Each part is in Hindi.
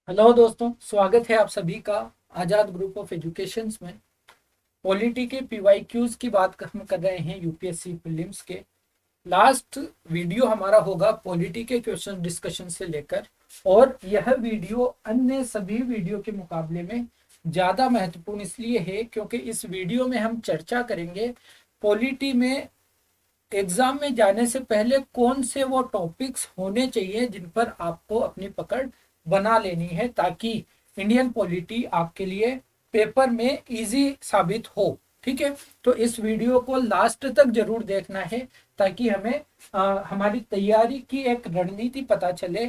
हेलो दोस्तों, स्वागत है आप सभी का आजाद ग्रुप ऑफ एजुकेशंस में। पॉलिटी के पीवाईक्यूज की बात हम कर रहे हैं यूपीएससी प्रीलिम्स के। लास्ट वीडियो हमारा होगा पॉलिटी के क्वेश्चन डिस्कशन से लेकर, और यह वीडियो अन्य सभी वीडियो के मुकाबले में ज़्यादा महत्वपूर्ण इसलिए है क्योंकि इस वीडियो में हम चर्चा करेंगे पॉलिटी में एग्जाम में जाने से पहले कौन से वो टॉपिक्स होने चाहिए जिन पर आपको अपनी पकड़ बना लेनी है, ताकि इंडियन पॉलिटी आपके लिए पेपर में इजी साबित हो। ठीक है, तो इस वीडियो को लास्ट तक जरूर देखना है ताकि हमें हमारी तैयारी की एक रणनीति पता चले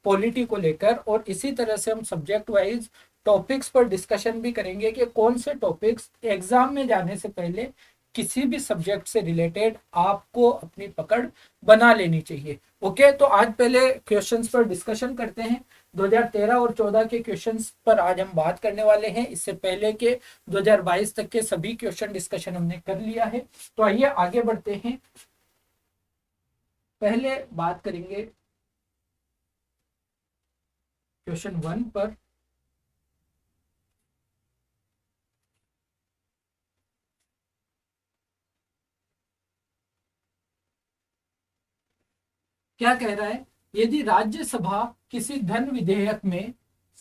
पॉलिटी को लेकर, और इसी तरह से हम सब्जेक्ट वाइज टॉपिक्स पर डिस्कशन भी करेंगे कि कौन से टॉपिक्स एग्जाम में जाने से पहले किसी भी सब्जेक्ट से रिलेटेड आपको अपनी पकड़ बना लेनी चाहिए। ओके, तो आज पहले क्वेश्चंस पर डिस्कशन करते हैं। 2013 और 14 के क्वेश्चंस पर आज हम बात करने वाले हैं। इससे पहले के 2022 तक के सभी क्वेश्चन डिस्कशन हमने कर लिया है। तो आइए आगे बढ़ते हैं। पहले बात करेंगे क्वेश्चन 1 पर। क्या कह रहा है? यदि राज्यसभा किसी धन विधेयक में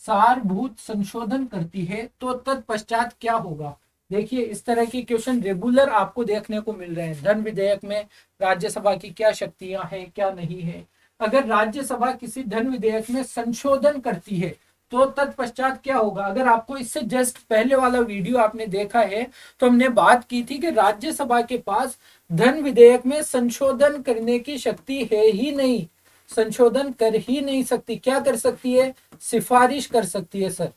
सारभूत संशोधन करती है तो तत्पश्चात क्या होगा? देखिए, इस तरह के क्वेश्चन रेगुलर आपको देखने को मिल रहे हैं। धन विधेयक में राज्यसभा की क्या शक्तियां हैं, क्या नहीं है। अगर राज्यसभा किसी धन विधेयक में संशोधन करती है तो तत्पश्चात क्या होगा? अगर आपको इससे जस्ट पहले वाला वीडियो आपने देखा है तो हमने बात की थी कि राज्यसभा के पास धन विधेयक में संशोधन करने की शक्ति है ही नहीं, संशोधन कर ही नहीं सकती। क्या कर सकती है? सिफारिश कर सकती है सर,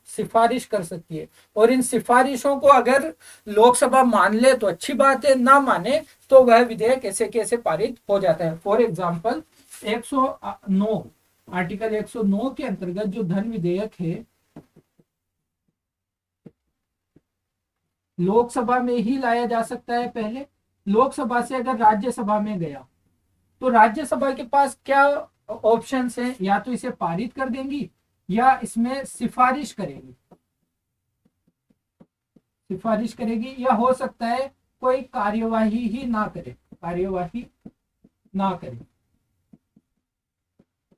सिफारिश कर सकती है। और इन सिफारिशों को अगर लोकसभा मान ले तो अच्छी बात है, ना माने तो वह विधेयक कैसे कैसे पारित हो जाता है। फॉर एग्जाम्पल 109, आर्टिकल 109 के अंतर्गत जो धन विधेयक है लोकसभा में ही लाया जा सकता है। पहले लोकसभा से अगर राज्यसभा में गया तो राज्यसभा के पास क्या ऑप्शंस हैं? या तो इसे पारित कर देंगी या इसमें सिफारिश करेगी, सिफारिश करेगी, या हो सकता है कोई कार्यवाही ही ना करे, कार्यवाही ना करे।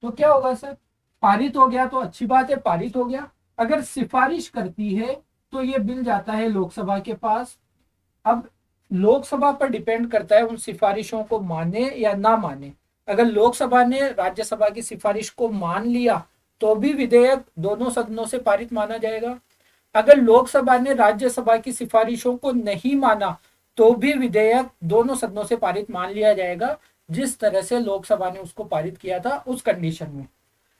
तो क्या होगा सर? पारित हो गया तो अच्छी बात है, पारित हो गया। अगर सिफारिश करती है तो ये बिल जाता है लोकसभा के पास। अब लोकसभा पर डिपेंड करता है उन सिफारिशों को माने या ना माने। अगर लोकसभा ने राज्यसभा की सिफारिश को मान लिया तो भी विधेयक दोनों सदनों से पारित माना जाएगा। अगर लोकसभा ने राज्यसभा की सिफारिशों को नहीं माना तो भी विधेयक दोनों सदनों से पारित मान लिया जाएगा, जिस तरह से लोकसभा ने उसको पारित किया था उस कंडीशन में।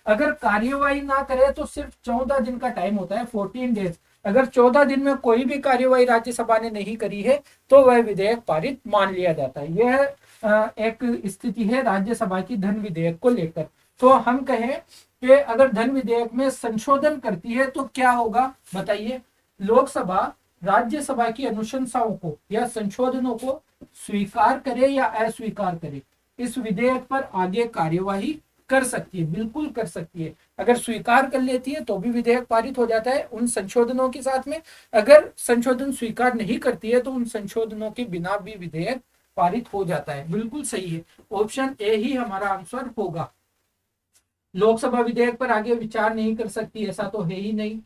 अगर कार्यवाही ना करे तो सिर्फ 14 दिन का टाइम होता है, 14 डेज। अगर 14 दिन में कोई भी कार्यवाही राज्यसभा ने नहीं करी है तो वह विधेयक पारित मान लिया जाता है। यह एक स्थिति है राज्यसभा की धन विधेयक को लेकर। तो हम कहें कि अगर धन विधेयक में संशोधन करती है तो क्या होगा बताइए? लोकसभा राज्यसभा की अनुशंसाओं को या संशोधनों को स्वीकार करे या अस्वीकार करे, इस विधेयक पर आगे कार्यवाही कर सकती है, बिल्कुल कर सकती है। अगर स्वीकार कर लेती है तो भी विधेयक पारित हो जाता है उन संशोधनों के साथ में। अगर संशोधन स्वीकार नहीं करती है तो उन संशोधनों के बिना भी विधेयक पारित हो जाता है। बिल्कुल सही है, ऑप्शन ए ही हमारा आंसर होगा। लोकसभा विधेयक पर आगे विचार नहीं कर सकती ऐसा तो है ही नहीं।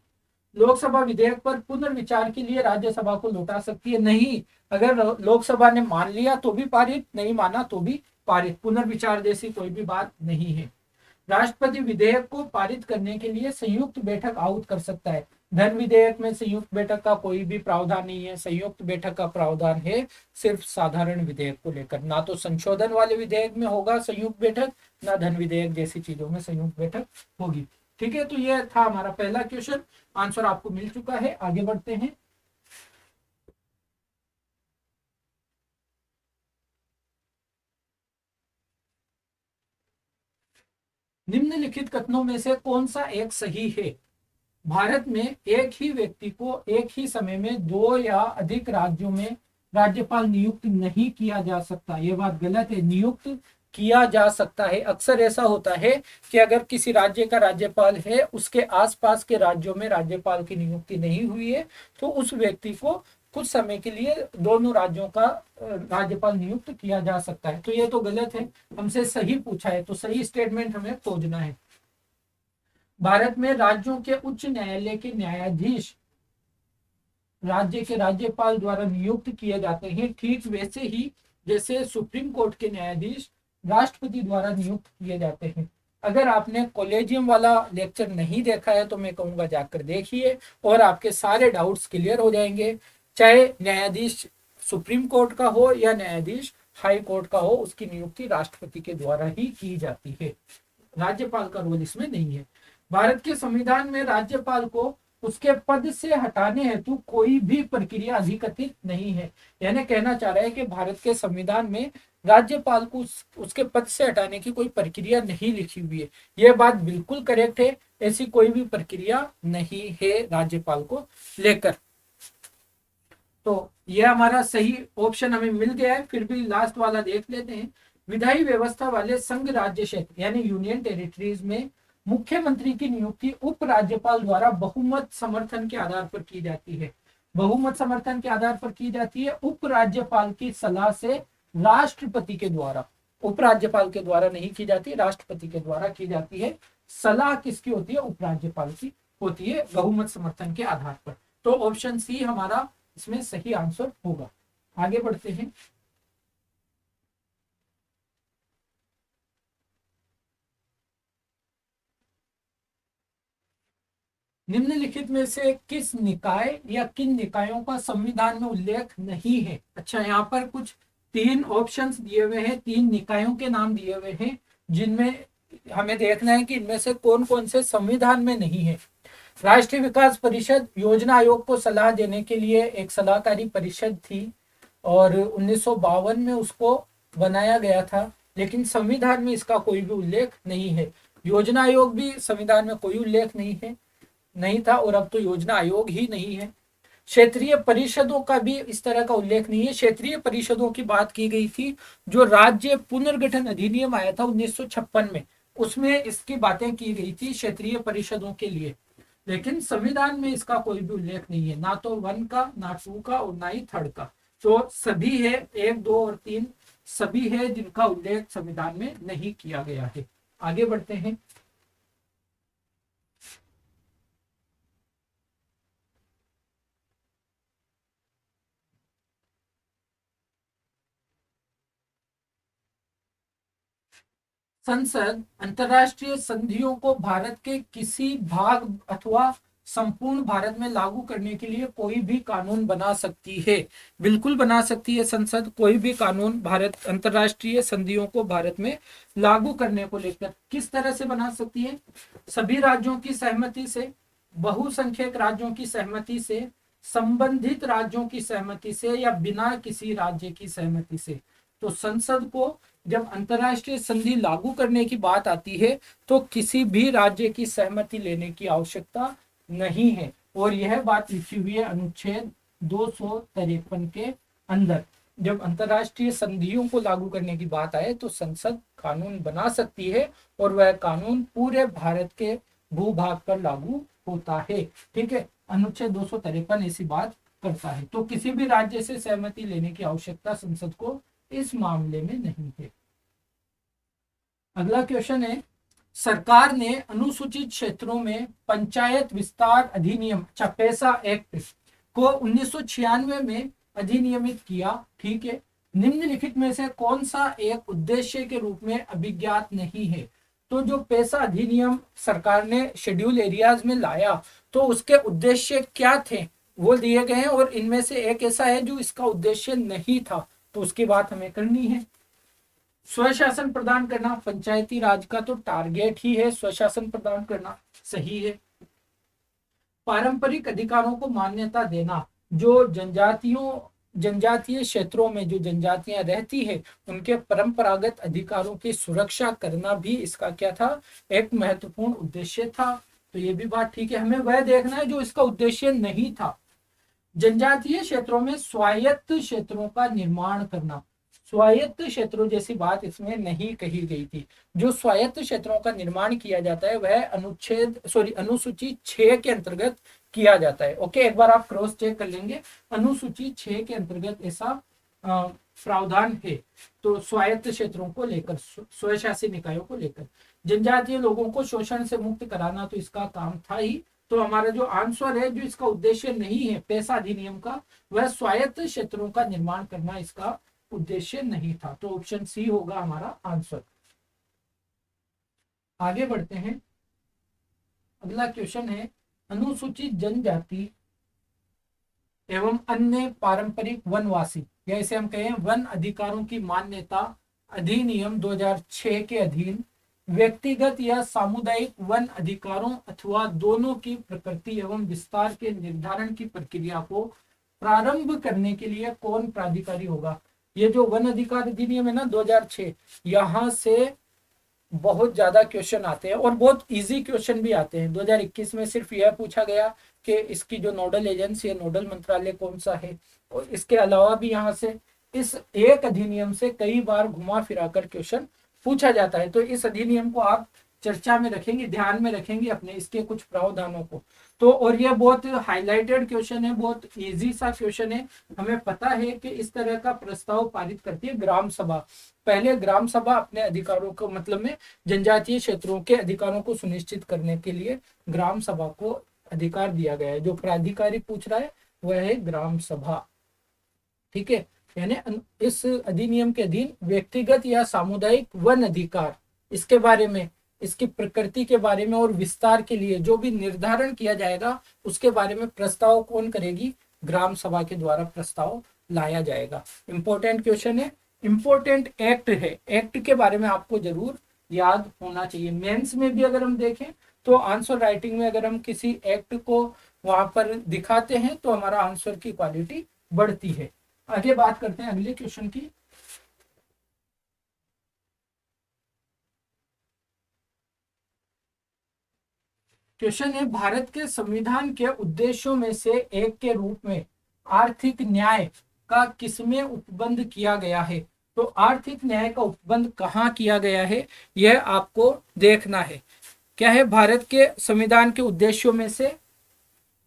लोकसभा विधेयक पर पुनर्विचार के लिए राज्यसभा को लौटा सकती है? नहीं। अगर लोकसभा ने मान लिया तो भी पारित, नहीं माना तो भी पारित, पुनर्विचार जैसी कोई भी बात नहीं है। राष्ट्रपति विधेयक को पारित करने के लिए संयुक्त बैठक आहूत कर सकता है। धन विधेयक में संयुक्त बैठक का कोई भी प्रावधान नहीं है, संयुक्त बैठक का प्रावधान है सिर्फ साधारण विधेयक को लेकर। ना तो संशोधन वाले विधेयक में होगा संयुक्त बैठक, ना धन विधेयक जैसी चीजों में संयुक्त बैठक होगी। ठीक है, तो यह था हमारा पहला क्वेश्चन, आंसर आपको मिल चुका है। आगे बढ़ते हैं। निम्नलिखित कथनों में से कौन सा एक सही है? भारत में एक ही व्यक्ति को एक ही समय में दो या अधिक राज्यों में राज्यपाल नियुक्त नहीं किया जा सकता। यह बात गलत है। नियुक्त किया जा सकता है। अक्सर ऐसा होता है कि अगर किसी राज्य का राज्यपाल है, उसके आसपास के राज्यों में राज्यपाल की नियुक्ति नहीं हुई है, तो उस व्यक्ति को कुछ समय के लिए दोनों राज्यों का राज्यपाल नियुक्त किया जा सकता है। तो ये तो गलत है, हमसे सही पूछा है, तो सही स्टेटमेंट हमें खोजना है। भारत में राज्यों के उच्च न्यायालय के न्यायाधीश राज्य के राज्यपाल द्वारा नियुक्त किए जाते हैं, ठीक वैसे ही जैसे सुप्रीम कोर्ट के न्यायाधीश राष्ट्रपति द्वारा नियुक्त किए जाते हैं। अगर आपने कॉलेजियम वाला लेक्चर नहीं देखा है तो मैं कहूंगा जाकर देखिए, और आपके सारे डाउट्स क्लियर हो जाएंगे। चाहे न्यायाधीश सुप्रीम कोर्ट का हो या न्यायाधीश हाई कोर्ट का हो, उसकी नियुक्ति राष्ट्रपति के द्वारा ही की जाती है, राज्यपाल का रोल इसमें नहीं है। भारत के संविधान में राज्यपाल को उसके पद से हटाने हेतु कोई भी प्रक्रिया अधिकथित नहीं है। यानी कहना चाह रहा है कि भारत के संविधान में राज्यपाल को उसके पद से हटाने की कोई प्रक्रिया नहीं लिखी हुई है। यह बात बिल्कुल करेक्ट है, ऐसी कोई भी प्रक्रिया नहीं है राज्यपाल को लेकर। तो यह हमारा सही ऑप्शन हमें मिल गया है। फिर भी लास्ट वाला देख लेते हैं। विधायी व्यवस्था वाले संघ राज्य क्षेत्र यानी यूनियन टेरिटरीज में मुख्यमंत्री की नियुक्ति उप राज्यपाल द्वारा बहुमत समर्थन के आधार पर की जाती है। बहुमत समर्थन के आधार पर की जाती है, उप राज्यपाल की सलाह से राष्ट्रपति के द्वारा। उप राज्यपाल के द्वारा नहीं की जाती, राष्ट्रपति के द्वारा की जाती है। सलाह किसकी होती है? उप राज्यपाल की होती है, बहुमत समर्थन के आधार पर। तो ऑप्शन सी हमारा इसमें सही आंसर होगा। आगे बढ़ते हैं। निम्नलिखित में से किस निकाय या किन निकायों का संविधान में उल्लेख नहीं है? अच्छा, यहाँ पर कुछ 3 ऑप्शंस दिए हुए हैं, 3 निकायों के नाम दिए हुए हैं, जिनमें हमें देखना है कि इनमें से कौन कौन से संविधान में नहीं है। राष्ट्रीय विकास परिषद योजना आयोग को सलाह देने के लिए एक सलाहकारी परिषद थी, और 1952 में उसको बनाया गया था, लेकिन संविधान में इसका कोई भी उल्लेख नहीं है। योजना आयोग भी संविधान में कोई उल्लेख नहीं था, और अब तो योजना आयोग ही नहीं है। क्षेत्रीय परिषदों का भी इस तरह का उल्लेख नहीं है। क्षेत्रीय परिषदों की बात की गई थी, जो राज्य पुनर्गठन अधिनियम आया था 1956 में, उसमें इसकी बातें की गई थी क्षेत्रीय परिषदों के लिए, लेकिन संविधान में इसका कोई भी उल्लेख नहीं है, ना तो 1 का, ना 2 का, और ना ही 3 का। तो सभी है, 1, 2 और 3 सभी है जिनका उल्लेख संविधान में नहीं किया गया है। आगे बढ़ते हैं। संसद अंतर्राष्ट्रीय संधियों को भारत के किसी भाग अथवा संपूर्ण भारत में लागू करने के लिए कोई भी कानून बना सकती है। बिल्कुल बना सकती है संसद कोई भी कानून भारत अंतर्राष्ट्रीय संधियों को भारत में लागू करने को लेकर। किस तरह से बना सकती है? सभी राज्यों की सहमति से, बहुसंख्यक राज्यों की सहमति से, संबंधित राज्यों की सहमति से, या बिना किसी राज्य की सहमति से। तो संसद को जब अंतर्राष्ट्रीय संधि लागू करने की बात आती है तो किसी भी राज्य की सहमति लेने की आवश्यकता नहीं है, और यह बात लिखी हुई है अनुच्छेद 253 के अंदर। जब अंतर्राष्ट्रीय संधियों को लागू करने की बात आए तो संसद कानून बना सकती है, और वह कानून पूरे भारत के भूभाग पर लागू होता है। ठीक है, अनुच्छेद 253 ऐसी बात करता है। तो किसी भी राज्य से सहमति लेने की आवश्यकता संसद को इस मामले में नहीं है। अगला क्वेश्चन है, सरकार ने अनुसूचित क्षेत्रों में पंचायत विस्तार अधिनियम पेसा एक्ट को 1996 में अधिनियमित किया। ठीक है, निम्नलिखित में से कौन सा एक उद्देश्य के रूप में अभिज्ञात नहीं है? तो जो पेसा अधिनियम सरकार ने शेड्यूल एरियाज में लाया, तो उसके उद्देश्य क्या थे वो दिए गए हैं, और इनमें से एक ऐसा है जो इसका उद्देश्य नहीं था, तो उसकी बात हमें करनी है। स्वशासन प्रदान करना, पंचायती राज का तो टारगेट ही है स्वशासन प्रदान करना, सही है। पारंपरिक अधिकारों को मान्यता देना, जो जनजातीय क्षेत्रों में जो जनजातियां रहती है उनके परंपरागत अधिकारों की सुरक्षा करना भी इसका क्या था? एक महत्वपूर्ण उद्देश्य था। तो ये भी बात ठीक है, हमें वह देखना है जो इसका उद्देश्य नहीं था। जनजातीय क्षेत्रों में स्वायत्त क्षेत्रों का निर्माण करना, स्वायत्त क्षेत्रों जैसी बात इसमें नहीं कही गई थी। जो स्वायत्त क्षेत्रों का निर्माण किया जाता है वह अनुसूची 6 के अंतर्गत किया जाता है। ओके, एक बार आप क्रॉस चेक कर लेंगे, अनुसूची 6 के अंतर्गत ऐसा प्रावधान है। तो स्वायत्त क्षेत्रों को लेकर, स्वशासी निकायों को लेकर जनजातीय लोगों को शोषण से मुक्त कराना तो इसका काम था ही। तो हमारा जो आंसर है, जो इसका उद्देश्य नहीं है पेशा अधिनियम का, वह स्वायत्त क्षेत्रों का निर्माण करना इसका उद्देश्य नहीं था। तो ऑप्शन सी होगा हमारा आंसर। आगे बढ़ते हैं, अगला क्वेश्चन है, अनुसूचित जनजाति एवं अन्य पारंपरिक वनवासी, या इसे हम कहें वन अधिकारों की मान्यता अधिनियम 2006 के अधीन व्यक्तिगत या सामुदायिक वन अधिकारों अथवा दोनों की प्रकृति एवं विस्तार के निर्धारण की प्रक्रिया को प्रारंभ करने के लिए कौन प्राधिकारी होगा। ये जो वन अधिकार अधिनियम है ना 2006, यहाँ से बहुत ज्यादा क्वेश्चन आते हैं और बहुत इजी क्वेश्चन भी आते हैं। 2021 में सिर्फ यह पूछा गया कि इसकी जो नोडल एजेंसी है, नोडल मंत्रालय कौन सा है, और इसके अलावा भी यहाँ से इस एक अधिनियम से कई बार घुमा फिरा कर क्वेश्चन पूछा जाता है। तो इस अधिनियम को आप चर्चा में रखेंगे, ध्यान में रखेंगे अपने इसके कुछ प्रावधानों को। तो और ये बहुत हाईलाइटेड क्वेश्चन है, बहुत इजी सा क्वेश्चन है। हमें पता है कि इस तरह का प्रस्ताव पारित करती है ग्राम सभा। पहले ग्राम सभा अपने अधिकारों को, मतलब में जनजातीय क्षेत्रों के अधिकारों को सुनिश्चित करने के लिए ग्राम सभा को अधिकार दिया गया है। जो प्राधिकारी पूछ रहा है वह है ग्राम सभा। ठीक है, यानी इस अधिनियम के अधीन व्यक्तिगत या सामुदायिक वन अधिकार, इसके बारे में, इसकी प्रकृति के बारे में और विस्तार के लिए जो भी निर्धारण किया जाएगा उसके बारे में प्रस्ताव कौन करेगी, ग्राम सभा के द्वारा प्रस्ताव लाया जाएगा। इंपॉर्टेंट क्वेश्चन है, इंपॉर्टेंट एक्ट है, एक्ट के बारे में आपको जरूर याद होना चाहिए। मेंस में भी अगर हम देखें तो आंसर राइटिंग में अगर हम किसी एक्ट को वहां पर दिखाते हैं तो हमारा आंसर की क्वालिटी बढ़ती है। आगे बात करते हैं अगले क्वेश्चन की। क्वेश्चन है, भारत के संविधान के उद्देश्यों में से एक के रूप में आर्थिक न्याय का किसमें उपबंध किया गया है। तो आर्थिक न्याय का उपबंध कहाँ किया गया है यह आपको देखना है। क्या है, भारत के संविधान के उद्देश्यों में से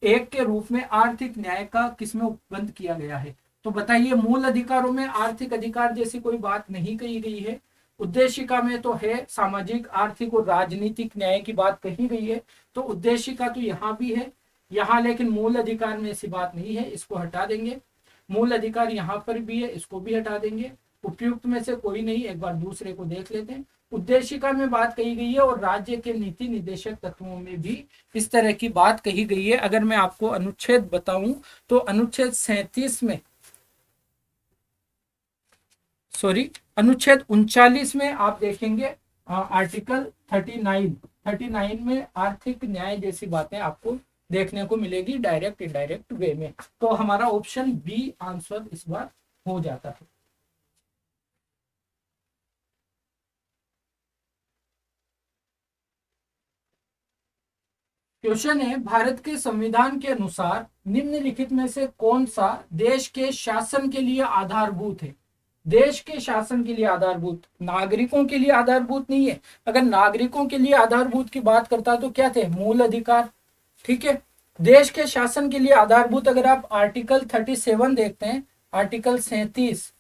एक के रूप में आर्थिक न्याय का किसमें उपबंध किया गया है। तो बताइए, मूल अधिकारों में आर्थिक अधिकार जैसी कोई बात नहीं कही गई है। उद्देशिका में तो है सामाजिक, आर्थिक और राजनीतिक न्याय की बात कही गई है। तो उद्देशिका तो यहाँ भी है, यहाँ लेकिन मूल अधिकार में ऐसी बात नहीं है, इसको हटा देंगे। मूल अधिकार यहाँ पर भी है, इसको भी हटा देंगे। उपयुक्त में से कोई नहीं, एक बार दूसरे को देख लेते हैं। उद्देशिका में बात कही गई है और राज्य के नीति निर्देशक तत्वों में भी इस तरह की बात कही गई है। अगर मैं आपको अनुच्छेद बताऊं तो अनुच्छेद 37 में, अनुच्छेद 39 में आप देखेंगे आर्टिकल 39 में आर्थिक न्याय जैसी बातें आपको देखने को मिलेगी डायरेक्ट इनडायरेक्ट वे में। तो हमारा ऑप्शन बी आंसर इस बार हो जाता है। क्वेश्चन है, भारत के संविधान के अनुसार निम्नलिखित में से कौन सा देश के शासन के लिए आधारभूत है। देश के शासन के लिए आधारभूत, नागरिकों के लिए आधारभूत नहीं है। अगर नागरिकों के लिए आधारभूत की बात करता तो क्या थे, मूल अधिकार। ठीक है, देश के शासन के लिए आधारभूत अगर आप आर्टिकल 37 देखते हैं, आर्टिकल 37,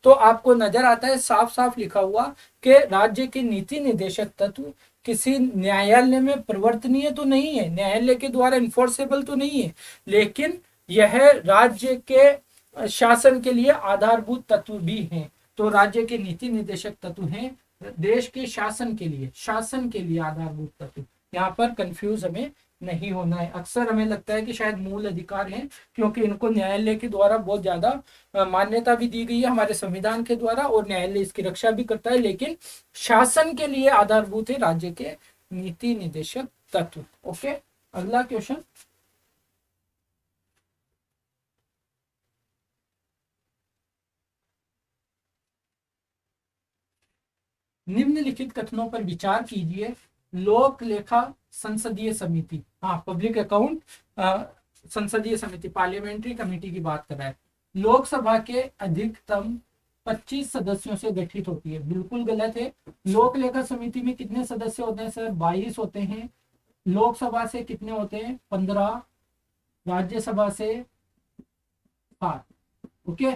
तो आपको नजर आता है साफ साफ लिखा हुआ कि राज्य के नीति निर्देशक तत्व किसी न्यायालय में परिवर्तनीय तो नहीं है, न्यायालय के द्वारा इन्फोर्सेबल तो नहीं है, लेकिन यह राज्य के शासन के लिए आधारभूत तत्व भी हैं। तो राज्य के नीति निर्देशक तत्व हैं देश के शासन के लिए आधारभूत तत्व। यहाँ पर कंफ्यूज हमें नहीं होना है। अक्सर हमें लगता है कि शायद मूल अधिकार हैं क्योंकि इनको न्यायालय के द्वारा बहुत ज्यादा मान्यता भी दी गई है हमारे संविधान के द्वारा और न्यायालय इसकी रक्षा भी करता है, लेकिन शासन के लिए आधारभूत है राज्य के नीति निर्देशक तत्व। ओके, अगला क्वेश्चन, निम्नलिखित कथनों पर विचार कीजिए। लोक लेखा संसदीय समिति, हाँ पब्लिक अकाउंट संसदीय समिति, पार्लियामेंट्री कमेटी की बात कर रहा है। लोकसभा के अधिकतम 25 सदस्यों से गठित होती है। बिल्कुल गलत है। लोक लेखा समिति में कितने सदस्य होते हैं सर? 22 होते हैं। लोकसभा से कितने होते हैं? 15। राज्यसभा से 7। ओके,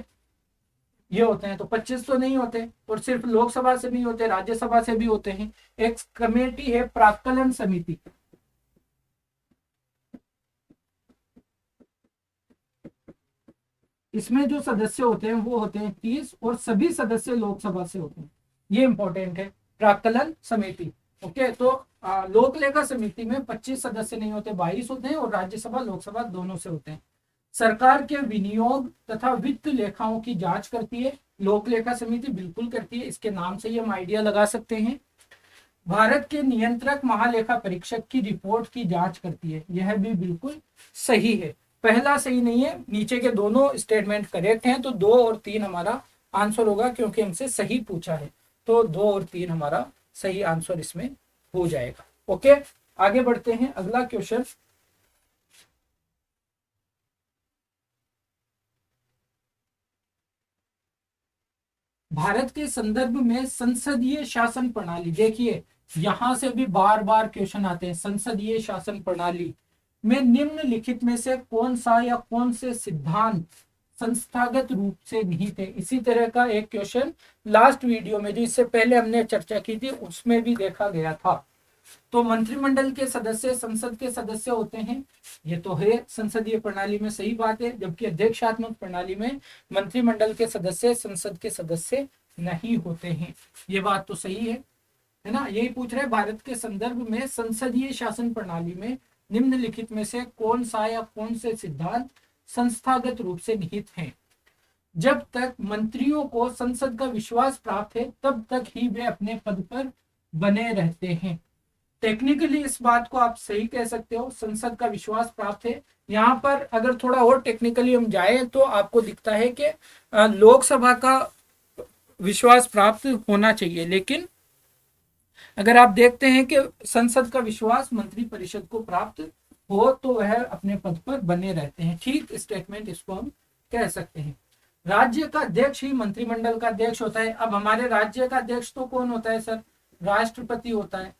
ये होते हैं। तो 25 तो नहीं होते, और सिर्फ लोकसभा से भी होते, राज्यसभा से भी होते हैं। एक कमेटी है प्राक्कलन समिति। इसमें जो सदस्य होते हैं वो होते हैं 30, और सभी सदस्य लोकसभा से होते हैं। ये इंपॉर्टेंट है, प्राक्कलन समिति। ओके, तो लोक लेखा समिति में 25 सदस्य नहीं होते, 22 होते हैं, और राज्यसभा लोकसभा दोनों से होते हैं। सरकार के विनियोग तथा वित्त लेखाओं की जांच करती है लोक लेखा समिति, बिल्कुल करती है। इसके नाम से ही हम आइडिया लगा सकते हैं। भारत के नियंत्रक महालेखा परीक्षक की रिपोर्ट की जांच करती है, यह भी बिल्कुल सही है। पहला सही नहीं है, नीचे के दोनों स्टेटमेंट करेक्ट हैं, तो 2 और 3 हमारा आंसर होगा, क्योंकि हमसे सही पूछा है। तो 2 और 3 हमारा सही आंसर इसमें हो जाएगा। ओके, आगे बढ़ते हैं। अगला क्वेश्चन, भारत के संदर्भ में संसदीय शासन प्रणाली। देखिए, यहां से भी बार बार क्वेश्चन आते हैं। संसदीय शासन प्रणाली में निम्नलिखित में से कौन सा या कौन से सिद्धांत संस्थागत रूप से निहित है? इसी तरह का एक क्वेश्चन लास्ट वीडियो में, जो इससे पहले हमने चर्चा की थी, उसमें भी देखा गया था। तो मंत्रिमंडल के सदस्य संसद के सदस्य होते हैं, ये तो है संसदीय प्रणाली में, सही बात है। जबकि अध्यक्षात्मक प्रणाली में मंत्रिमंडल के सदस्य संसद के सदस्य नहीं होते हैं, ये बात तो सही है ना। यही पूछ रहे, भारत के संदर्भ में संसदीय शासन प्रणाली में निम्नलिखित में से कौन सा या कौन से सिद्धांत संस्थागत रूप से निहित हैं? जब तक मंत्रियों को संसद का विश्वास प्राप्त है, तब तक ही वे अपने पद पर बने रहते हैं। टेक्निकली इस बात को आप सही कह सकते हो, संसद का विश्वास प्राप्त है। यहाँ पर अगर थोड़ा और टेक्निकली हम जाए तो आपको दिखता है कि लोकसभा का विश्वास प्राप्त होना चाहिए, लेकिन अगर आप देखते हैं कि संसद का विश्वास मंत्री परिषद को प्राप्त हो, तो वह अपने पद पर बने रहते हैं। ठीक स्टेटमेंट इसको हम कह सकते हैं। राज्य का अध्यक्ष ही मंत्रिमंडल का अध्यक्ष होता है। अब हमारे राज्य का अध्यक्ष तो कौन होता है सर? राष्ट्रपति होता है।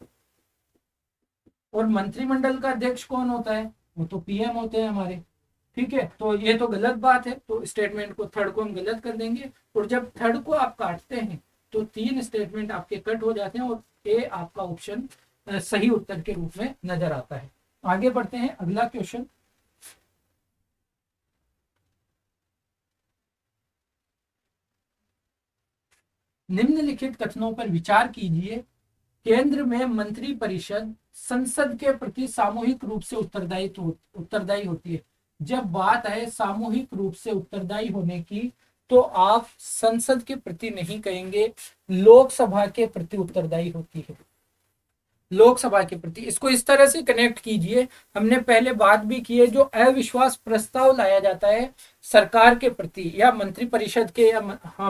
और मंत्रिमंडल का अध्यक्ष कौन होता है? वो तो पीएम होते हैं हमारे। ठीक है, तो ये तो गलत बात है, तो स्टेटमेंट को, थर्ड को हम गलत कर देंगे। और जब थर्ड को आप काटते हैं तो 3 स्टेटमेंट आपके कट हो जाते हैं, और ए आपका ऑप्शन सही उत्तर के रूप में नजर आता है। आगे बढ़ते हैं। अगला क्वेश्चन, निम्नलिखित कथनों पर विचार कीजिए। केंद्र में मंत्री परिषद संसद के प्रति सामूहिक रूप से उत्तरदायी होती है। जब बात है सामूहिक रूप से उत्तरदायी होने की, तो आप संसद के प्रति नहीं कहेंगे, लोकसभा के प्रति उत्तरदायी होती है। लोकसभा के प्रति, इसको इस तरह से कनेक्ट कीजिए। हमने पहले बात भी की है, जो अविश्वास प्रस्ताव लाया जाता है सरकार के प्रति या मंत्री परिषद के,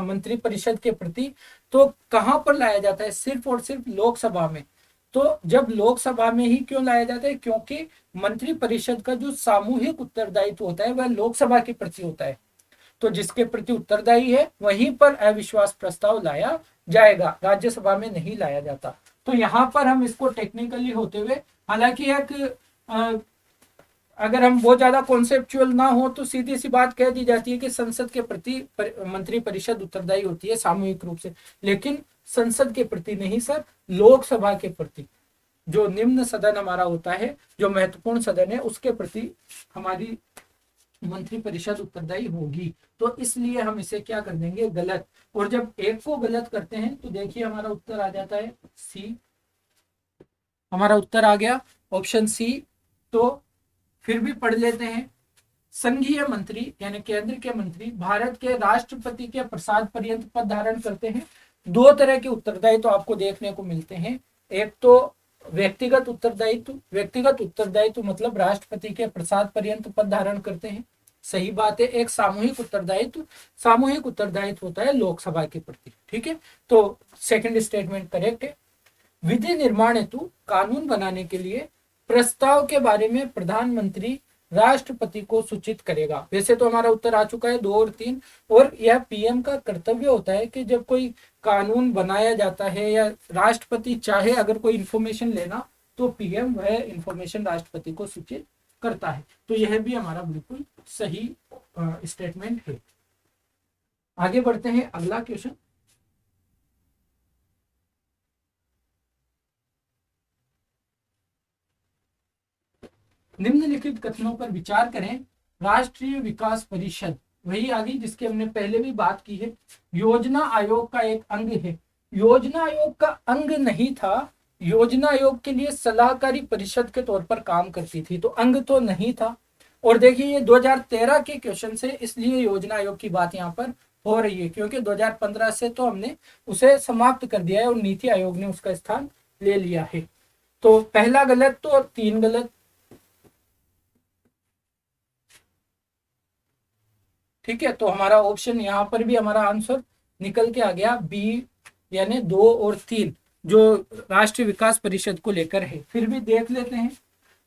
मंत्री परिषद के प्रति, तो कहां पर लाया जाता है? सिर्फ और सिर्फ लोकसभा में। तो जब लोकसभा में ही क्यों लाया जाता है? क्योंकि मंत्री परिषद का जो सामूहिक उत्तरदायित्व होता है वह लोकसभा के प्रति होता है। तो जिसके प्रति उत्तरदायी है वहीं पर अविश्वास प्रस्ताव लाया जाएगा, राज्यसभा में नहीं लाया जाता। तो यहाँ पर हम इसको टेक्निकली होते हुए, हालांकि एक अगर हम बहुत ज्यादा कॉन्सेप्चुअल ना हो तो सीधी सी बात कह दी जाती है कि संसद के प्रति मंत्री परिषद उत्तरदायी होती है सामूहिक रूप से, लेकिन संसद के प्रति नहीं सर, लोकसभा के प्रति, जो निम्न सदन हमारा होता है, जो महत्वपूर्ण सदन है, उसके प्रति हमारी मंत्री परिषद उत्तरदायी होगी। तो इसलिए हम इसे क्या कर देंगे? गलत। और जब एक को गलत करते हैं तो देखिए हमारा उत्तर आ जाता है सी। हमारा उत्तर आ गया ऑप्शन सी। तो फिर भी पढ़ लेते हैं। संघीय मंत्री यानी केंद्र के मंत्री भारत के राष्ट्रपति के प्रसाद पर्यंत पद धारण करते हैं। 2 तरह के उत्तरदायित्व तो आपको देखने को मिलते हैं। एक तो व्यक्तिगत उत्तरदायित्व मतलब राष्ट्रपति के प्रसाद पर्यंत पद धारण करते हैं, सही बात है। एक सामूहिक उत्तरदायित्व होता है लोकसभा के प्रति। ठीक है, तो सेकंड स्टेटमेंट करेक्ट है। विधि निर्माण हेतु कानून बनाने के लिए प्रस्ताव के बारे में प्रधानमंत्री राष्ट्रपति को सूचित करेगा। वैसे तो हमारा उत्तर आ चुका है 2 और 3। और यह पीएम का कर्तव्य होता है कि जब कोई कानून बनाया जाता है या राष्ट्रपति चाहे अगर कोई इंफॉर्मेशन लेना तो पीएम वह इंफॉर्मेशन राष्ट्रपति को सूचित करता है। तो यह भी हमारा बिल्कुल सही स्टेटमेंट है। आगे बढ़ते हैं अगला क्वेश्चन। निम्नलिखित कथनों पर विचार करें। राष्ट्रीय विकास परिषद वही आ गई जिसकी हमने पहले भी बात की है, योजना आयोग का एक अंग है। योजना आयोग का अंग नहीं था, योजना आयोग के लिए सलाहकारी परिषद के तौर पर काम करती थी, तो अंग तो नहीं था। और देखिए ये 2013 के क्वेश्चन से, इसलिए योजना आयोग की बात यहाँ पर हो रही है, क्योंकि 2015 से तो हमने उसे समाप्त कर दिया है और नीति आयोग ने उसका स्थान ले लिया है। तो पहला गलत तो 3 गलत। ठीक है, तो हमारा ऑप्शन यहाँ पर भी हमारा आंसर निकल के आ गया बी, यानी 2 और 3 जो राष्ट्रीय विकास परिषद को लेकर है। फिर भी देख लेते हैं।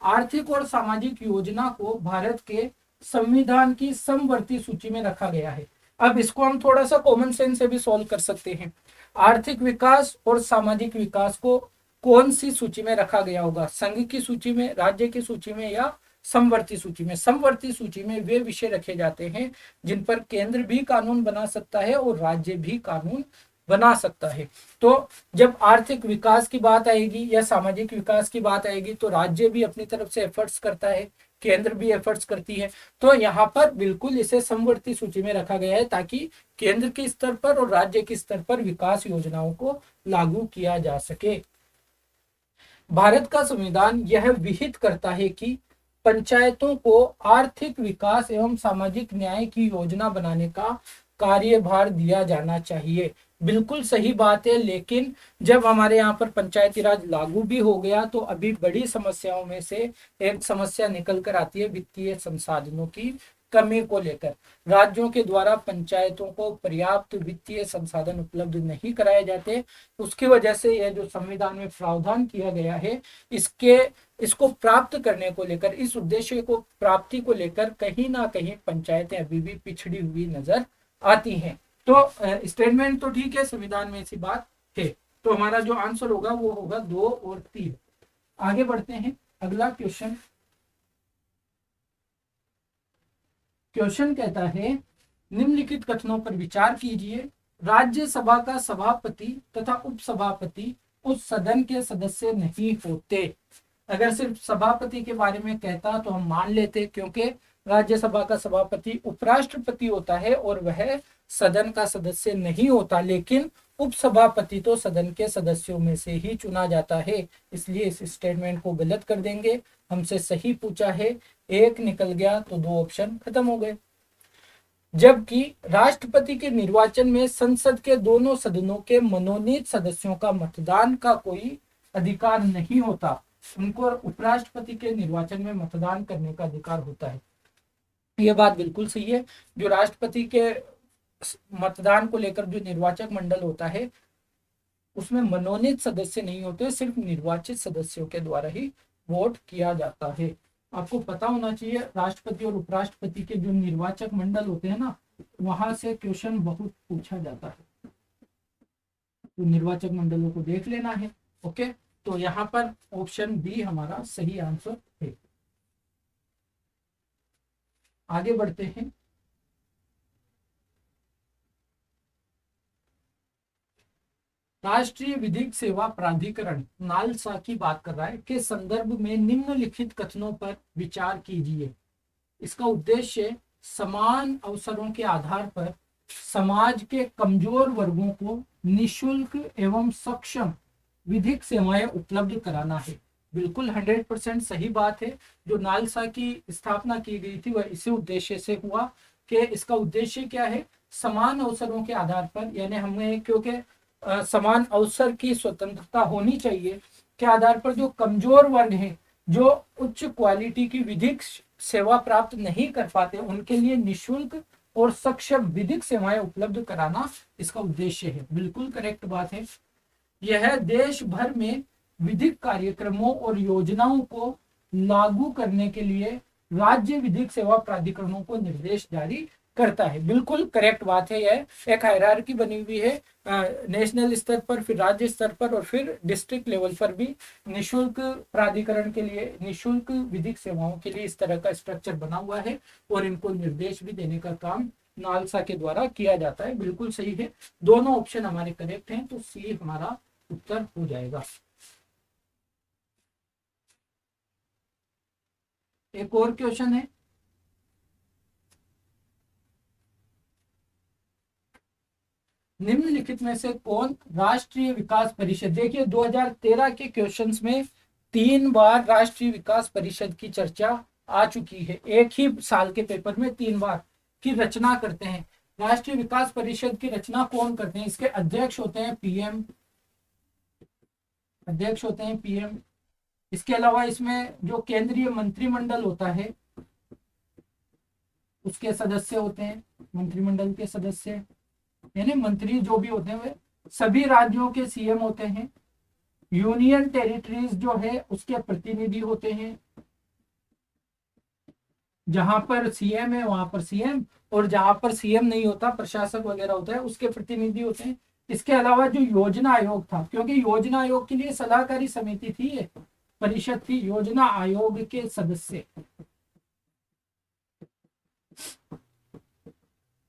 आर्थिक और सामाजिक योजना को भारत के संविधान की समवर्ती सूची में रखा गया है। अब इसको हम थोड़ा सा कॉमन सेंस से भी सॉल्व कर सकते हैं। आर्थिक विकास और सामाजिक विकास को कौन सी सूची में रखा गया होगा, संघ की सूची में, राज्य की सूची में या समवर्ती सूची में? समवर्ती सूची में वे विषय रखे जाते हैं जिन पर केंद्र भी कानून बना सकता है और राज्य भी कानून बना सकता है। तो जब आर्थिक विकास की बात आएगी या सामाजिक विकास की बात आएगी तो राज्य भी अपनी तरफ से एफर्ट्स करता है, केंद्र भी एफर्ट्स करती है। तो यहाँ पर बिल्कुल इसे समवर्ती सूची में रखा गया है ताकि केंद्र के स्तर पर और राज्य के स्तर पर विकास योजनाओं को लागू किया जा सके। भारत का संविधान यह विहित करता है कि पंचायतों को आर्थिक विकास एवं सामाजिक न्याय की योजना बनाने का कार्यभार दिया जाना चाहिए। बिल्कुल सही बात है, लेकिन जब हमारे यहाँ पर पंचायती राज लागू भी हो गया तो अभी बड़ी समस्याओं में से एक समस्या निकल कर आती है वित्तीय संसाधनों की कमी को लेकर। राज्यों के द्वारा पंचायतों को पर्याप्त वित्तीय संसाधन उपलब्ध नहीं कराए जाते। उसकी वजह से यह जो संविधान में प्रावधान किया गया है इसको प्राप्त करने को लेकर, इस उद्देश्य को प्राप्ति को लेकर कहीं ना कहीं पंचायतें अभी भी पिछड़ी हुई नजर आती हैं। तो स्टेटमेंट तो ठीक है, संविधान में ऐसी बात है। तो हमारा जो आंसर होगा वो होगा 2 और 3। आगे बढ़ते हैं अगला क्वेश्चन। क्वेश्चन कहता है निम्नलिखित कथनों पर विचार कीजिए। राज्यसभा का सभापति तथा उपसभापति उस सदन के सदस्य नहीं होते। अगर सिर्फ सभापति के बारे में कहता तो हम मान लेते, क्योंकि राज्यसभा का सभापति उपराष्ट्रपति होता है और वह सदन का सदस्य नहीं होता, लेकिन उपसभापति तो सदन के सदस्यों में से ही चुना जाता है। इसलिए इस स्टेटमेंट को गलत कर देंगे। हमसे सही पूछा है, 1 निकल गया तो 2 ऑप्शन खत्म हो गए। जबकि राष्ट्रपति के निर्वाचन में संसद के दोनों सदनों के मनोनीत सदस्यों का मतदान का कोई अधिकार नहीं होता, उनको उपराष्ट्रपति के निर्वाचन में मतदान करने का अधिकार होता है। यह बात बिल्कुल सही है। जो राष्ट्रपति के मतदान को लेकर जो निर्वाचक मंडल होता है उसमें मनोनीत सदस्य नहीं होते, सिर्फ निर्वाचित सदस्यों के द्वारा ही वोट किया जाता है। आपको पता होना चाहिए राष्ट्रपति और उपराष्ट्रपति के जो निर्वाचक मंडल होते हैं ना, वहां से क्वेश्चन बहुत पूछा जाता है। तो निर्वाचक मंडलों को देख लेना है। ओके, तो यहाँ पर ऑप्शन बी हमारा सही आंसर है। आगे बढ़ते हैं। राष्ट्रीय विधिक सेवा प्राधिकरण नालसा की बात कर रहा है के संदर्भ में निम्नलिखित कथनों पर विचार कीजिए। इसका उद्देश्य समान अवसरों के आधार पर समाज के कमजोर वर्गों को निशुल्क एवं सक्षम विधिक सेवाएं उपलब्ध कराना है। बिल्कुल 100% सही बात है। जो नालसा की स्थापना की गई थी वह इसी उद्देश्य से हुआ कि इसका उद्देश्य क्या है, समान अवसरों के आधार पर, यानी हमें क्योंकि समान अवसर की स्वतंत्रता होनी चाहिए के आधार पर जो कमजोर वर्ग हैं, जो उच्च क्वालिटी की विधिक सेवा प्राप्त नहीं कर पाते, उनके लिए निशुल्क और सक्षम विधिक सेवाएं उपलब्ध कराना इसका उद्देश्य है। बिल्कुल करेक्ट बात है। यह देश भर में विधिक कार्यक्रमों और योजनाओं को लागू करने के लिए राज्य विधिक सेवा प्राधिकरणों को निर्देश जारी करता है। बिल्कुल करेक्ट बात है। यह एक हायरार्की बनी हुई है नेशनल स्तर पर, फिर राज्य स्तर पर, और फिर डिस्ट्रिक्ट लेवल पर भी निशुल्क प्राधिकरण के लिए, निशुल्क विधिक सेवाओं के लिए इस तरह का स्ट्रक्चर बना हुआ है और इनको निर्देश भी देने का काम नालसा के द्वारा किया जाता है। बिल्कुल सही है, दोनों ऑप्शन हमारे करेक्ट हैं, तो सी हमारा उत्तर हो जाएगा। एक और क्वेश्चन है, निम्नलिखित में से कौन राष्ट्रीय विकास परिषद, देखिए 2013 के क्वेश्चंस में 3 बार राष्ट्रीय विकास परिषद की चर्चा आ चुकी है। एक ही साल के पेपर में 3 बार की रचना करते हैं। राष्ट्रीय विकास परिषद की रचना कौन करते हैं? इसके अध्यक्ष होते हैं पीएम, अध्यक्ष होते हैं पीएम। इसके अलावा इसमें जो केंद्रीय मंत्रिमंडल होता है उसके सदस्य होते हैं, मंत्रिमंडल के सदस्य यानी मंत्री जो भी होते हैं वे सभी राज्यों के सीएम होते हैं। यूनियन टेरिटरीज जो है उसके प्रतिनिधि होते हैं, जहां पर सीएम है वहां पर सीएम, और जहां पर सीएम नहीं होता, प्रशासक वगैरह होता है, उसके प्रतिनिधि होते हैं। इसके अलावा जो योजना आयोग था, क्योंकि योजना आयोग के लिए सलाहकारी समिति थी, परिषद थी, योजना आयोग के सदस्य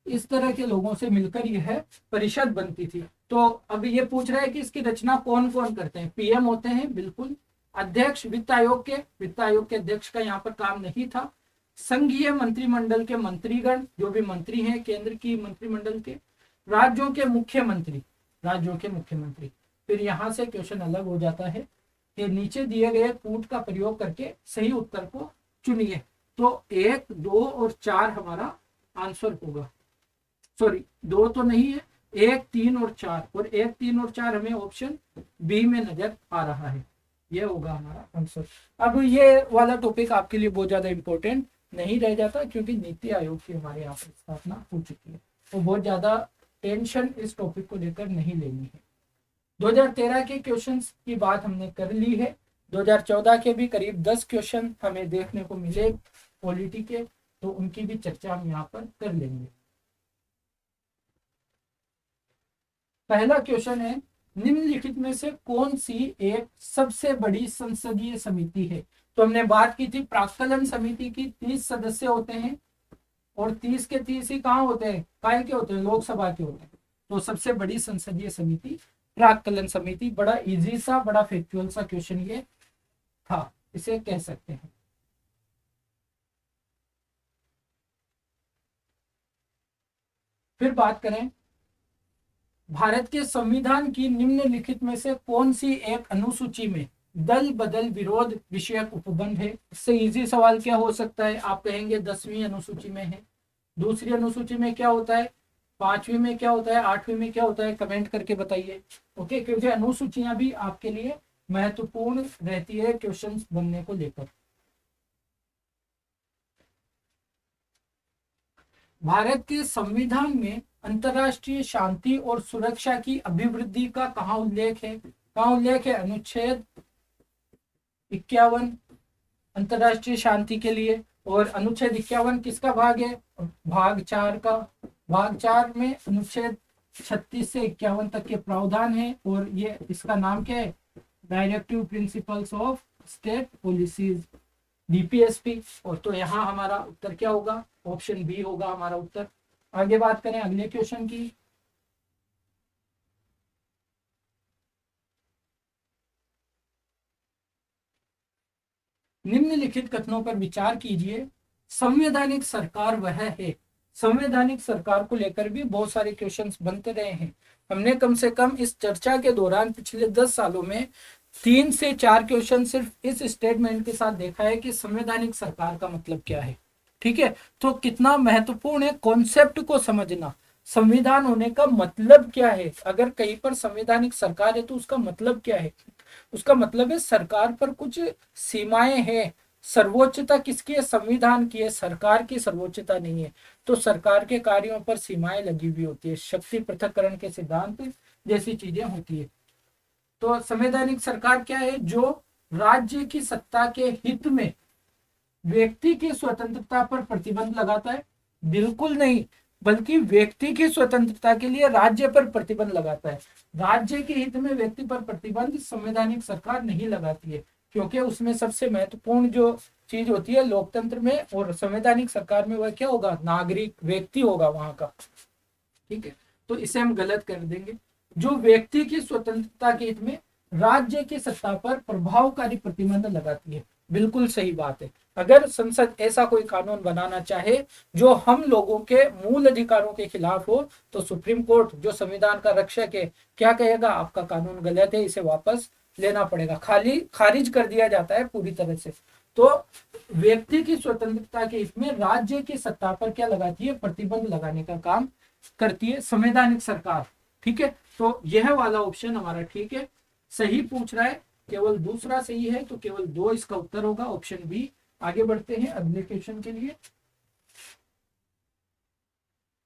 इस तरह के लोगों से मिलकर यह परिषद बनती थी। तो अब ये पूछ रहा है कि इसकी रचना कौन कौन करते हैं? पीएम होते हैं बिल्कुल, अध्यक्ष वित्त आयोग के अध्यक्ष का यहाँ पर काम नहीं था, संघीय मंत्रिमंडल के मंत्रीगण जो भी मंत्री हैं केंद्र की मंत्रिमंडल के, राज्यों के मुख्यमंत्री, फिर यहाँ से क्वेश्चन अलग हो जाता है कि नीचे दिए गए कूट का प्रयोग करके सही उत्तर को चुनिए। तो 1, 2 और 4 हमारा आंसर होगा। सॉरी 2 तो नहीं है, 1, 3 और 4, और 1, 3 और 4 हमें ऑप्शन बी में नजर आ रहा है, ये होगा हमारा आंसर। अब ये वाला टॉपिक आपके लिए बहुत ज्यादा इंपॉर्टेंट नहीं रह जाता, क्योंकि नीति आयोग की हमारे यहाँ पर स्थापना हो चुकी है, तो बहुत ज्यादा टेंशन इस टॉपिक को लेकर नहीं लेनी है। 2013 के क्वेश्चंस की बात हमने कर ली है, 2014 के भी करीब 10 क्वेश्चन हमें देखने को मिले पॉलिटी के, तो उनकी भी चर्चा हम यहाँ पर कर लेंगे। पहला क्वेश्चन है, निम्नलिखित में से कौन सी एक सबसे बड़ी संसदीय समिति है? तो हमने बात की थी प्राक्कलन समिति की, 30 सदस्य होते हैं, और 30 के 30 ही कहाँ होते हैं? काय के होते हैं? लोकसभा के होते हैं। तो सबसे बड़ी संसदीय समिति प्राक्कलन समिति। बड़ा इजी सा, बड़ा फैक्चुअल सा क्वेश्चन ये था, इसे कह सकते हैं। फिर बात करें, भारत के संविधान की निम्नलिखित में से कौन सी एक अनुसूची में दल बदल विरोध विषयक उपबंध है? इससे इजी सवाल क्या हो सकता है? आप कहेंगे 10वीं अनुसूची में है, दूसरी अनुसूची में क्या होता है, 5वीं में क्या होता है, 8वीं में क्या होता है? कमेंट करके बताइए। ओके, क्योंकि अनुसूचियां भी आपके लिए महत्वपूर्ण रहती है क्वेश्चंस बनने को लेकर। भारत के संविधान में अंतर्राष्ट्रीय शांति और सुरक्षा की अभिवृद्धि का कहाँ उल्लेख है? अनुच्छेद 51 अंतर्राष्ट्रीय शांति के लिए, और अनुच्छेद 51 किसका भाग है? भाग 4 का। भाग 4 में अनुच्छेद 36 से 51 तक के प्रावधान है, और ये इसका नाम क्या है? Directive principles of state policies, DPSP. और तो यहाँ हमारा उत्तर क्या होगा? ऑप्शन बी होगा हमारा उत्तर। आगे बात करें अगले क्वेश्चन की। निम्नलिखित कथनों पर विचार कीजिए। संवैधानिक सरकार वह है। संवैधानिक सरकार को लेकर भी बहुत सारे क्वेश्चंस बनते रहे हैं। हमने कम से कम इस चर्चा के दौरान पिछले 10 सालों में 3 से 4 क्वेश्चन सिर्फ इस स्टेटमेंट के साथ देखा है कि संवैधानिक सरकार का मतलब क्या है। ठीक है, तो कितना महत्वपूर्ण है कॉन्सेप्ट को समझना, संविधान होने का मतलब क्या है। अगर कहीं पर संवैधानिक सरकार है तो उसका मतलब क्या है? उसका मतलब है सरकार पर कुछ सीमाएं हैं। सर्वोच्चता किसकी है? संविधान की है, सरकार की सर्वोच्चता नहीं है। तो सरकार के कार्यों पर सीमाएं लगी हुई होती है, शक्ति पृथक्करण के सिद्धांत जैसी चीजें होती है। तो संवैधानिक सरकार क्या है? जो राज्य की सत्ता के हित में व्यक्ति की स्वतंत्रता पर प्रतिबंध लगाता है? बिल्कुल नहीं, बल्कि व्यक्ति की स्वतंत्रता के लिए राज्य पर प्रतिबंध लगाता है। राज्य के हित में व्यक्ति पर प्रतिबंध संवैधानिक सरकार नहीं लगाती है, क्योंकि उसमें सबसे महत्वपूर्ण जो चीज होती है लोकतंत्र में और संवैधानिक सरकार में, वह क्या होगा? नागरिक व्यक्ति होगा वहां का। ठीक है, तो इसे हम गलत कर देंगे। जो व्यक्ति की स्वतंत्रता के हित में राज्य की सत्ता पर प्रभावकारी प्रतिबंध लगाती है, बिल्कुल सही बात है। अगर संसद ऐसा कोई कानून बनाना चाहे जो हम लोगों के मूल अधिकारों के खिलाफ हो, तो सुप्रीम कोर्ट जो संविधान का रक्षक है क्या कहेगा? आपका कानून गलत है, इसे वापस लेना पड़ेगा, खारिज कर दिया जाता है पूरी तरह से। तो व्यक्ति की स्वतंत्रता के हित में राज्य की सत्ता पर क्या लगाती है? प्रतिबंध लगाने का काम करती है संवैधानिक सरकार। ठीक है, तो यह वाला ऑप्शन हमारा ठीक है, सही पूछ रहा है, केवल दूसरा सही है, तो केवल 2 इसका उत्तर होगा, ऑप्शन बी। आगे बढ़ते हैं अगले क्वेश्चन के लिए।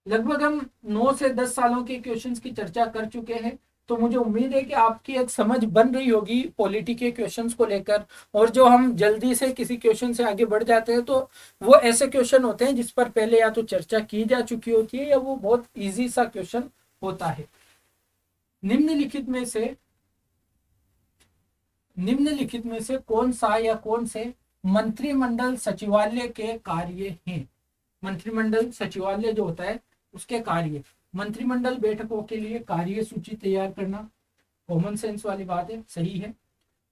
लगभग हम 9 से 10 सालों के क्वेश्चंस की चर्चा कर चुके हैं, तो मुझे उम्मीद है कि आपकी एक समझ बन रही होगी पॉलिटी के क्वेश्चंस को लेकर। और जो हम जल्दी से किसी क्वेश्चन से आगे बढ़ जाते हैं, तो वो ऐसे क्वेश्चन होते हैं जिस पर पहले या तो चर्चा की जा चुकी होती है या वो बहुत इजी सा क्वेश्चन होता है। निम्नलिखित में से कौन सा या कौन से मंत्रिमंडल सचिवालय के कार्य हैं? मंत्रिमंडल सचिवालय जो होता है उसके कार्य। मंत्रिमंडल बैठकों के लिए कार्य सूची तैयार करना, कॉमन सेंस वाली बात है, सही है।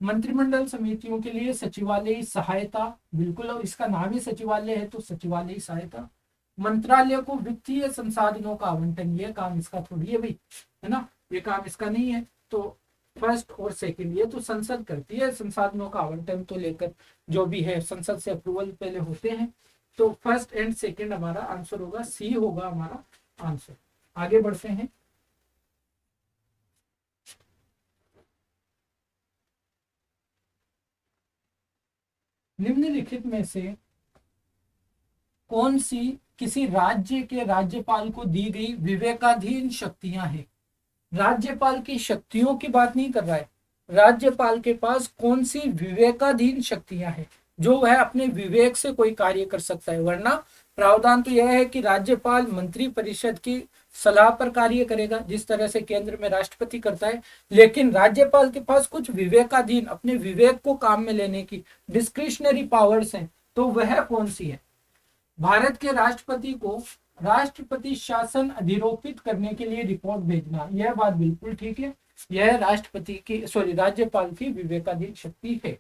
मंत्रिमंडल समितियों के लिए सचिवालय सहायता, बिल्कुल, इसका नाम ही सचिवालय है तो सचिवालय सहायता। मंत्रालय को वित्तीय संसाधनों का आवंटन, ये काम इसका थोड़ी है भाई, है ना, ये काम इसका नहीं है। तो फर्स्ट और सेकंड ये तो संसद करती है, संसाधनों का आवंटन तो लेकर जो भी है संसद से अप्रूवल पहले होते हैं। तो फर्स्ट एंड सेकंड हमारा आंसर होगा, सी होगा हमारा आंसर। आगे बढ़ते हैं। निम्नलिखित में से कौन सी किसी राज्य के राज्यपाल को दी गई विवेकाधीन शक्तियां हैं? राज्यपाल की शक्तियों की बात नहीं कर रहा है, राज्यपाल के पास कौन सी विवेकाधीन शक्तियां हैं जो वह अपने विवेक से कोई कार्य कर सकता है। वरना प्रावधान तो यह है कि राज्यपाल मंत्री परिषद की सलाह पर कार्य करेगा, जिस तरह से केंद्र में राष्ट्रपति करता है। लेकिन राज्यपाल के पास कुछ विवेकाधीन, अपने विवेक को काम में लेने की डिस्क्रिशनरी पावर्स हैं, तो वह कौन सी है? भारत के राष्ट्रपति को राष्ट्रपति शासन अधिरोपित करने के लिए रिपोर्ट भेजना, यह बात बिल्कुल ठीक है, यह राज्यपाल की विवेकाधीन शक्ति है।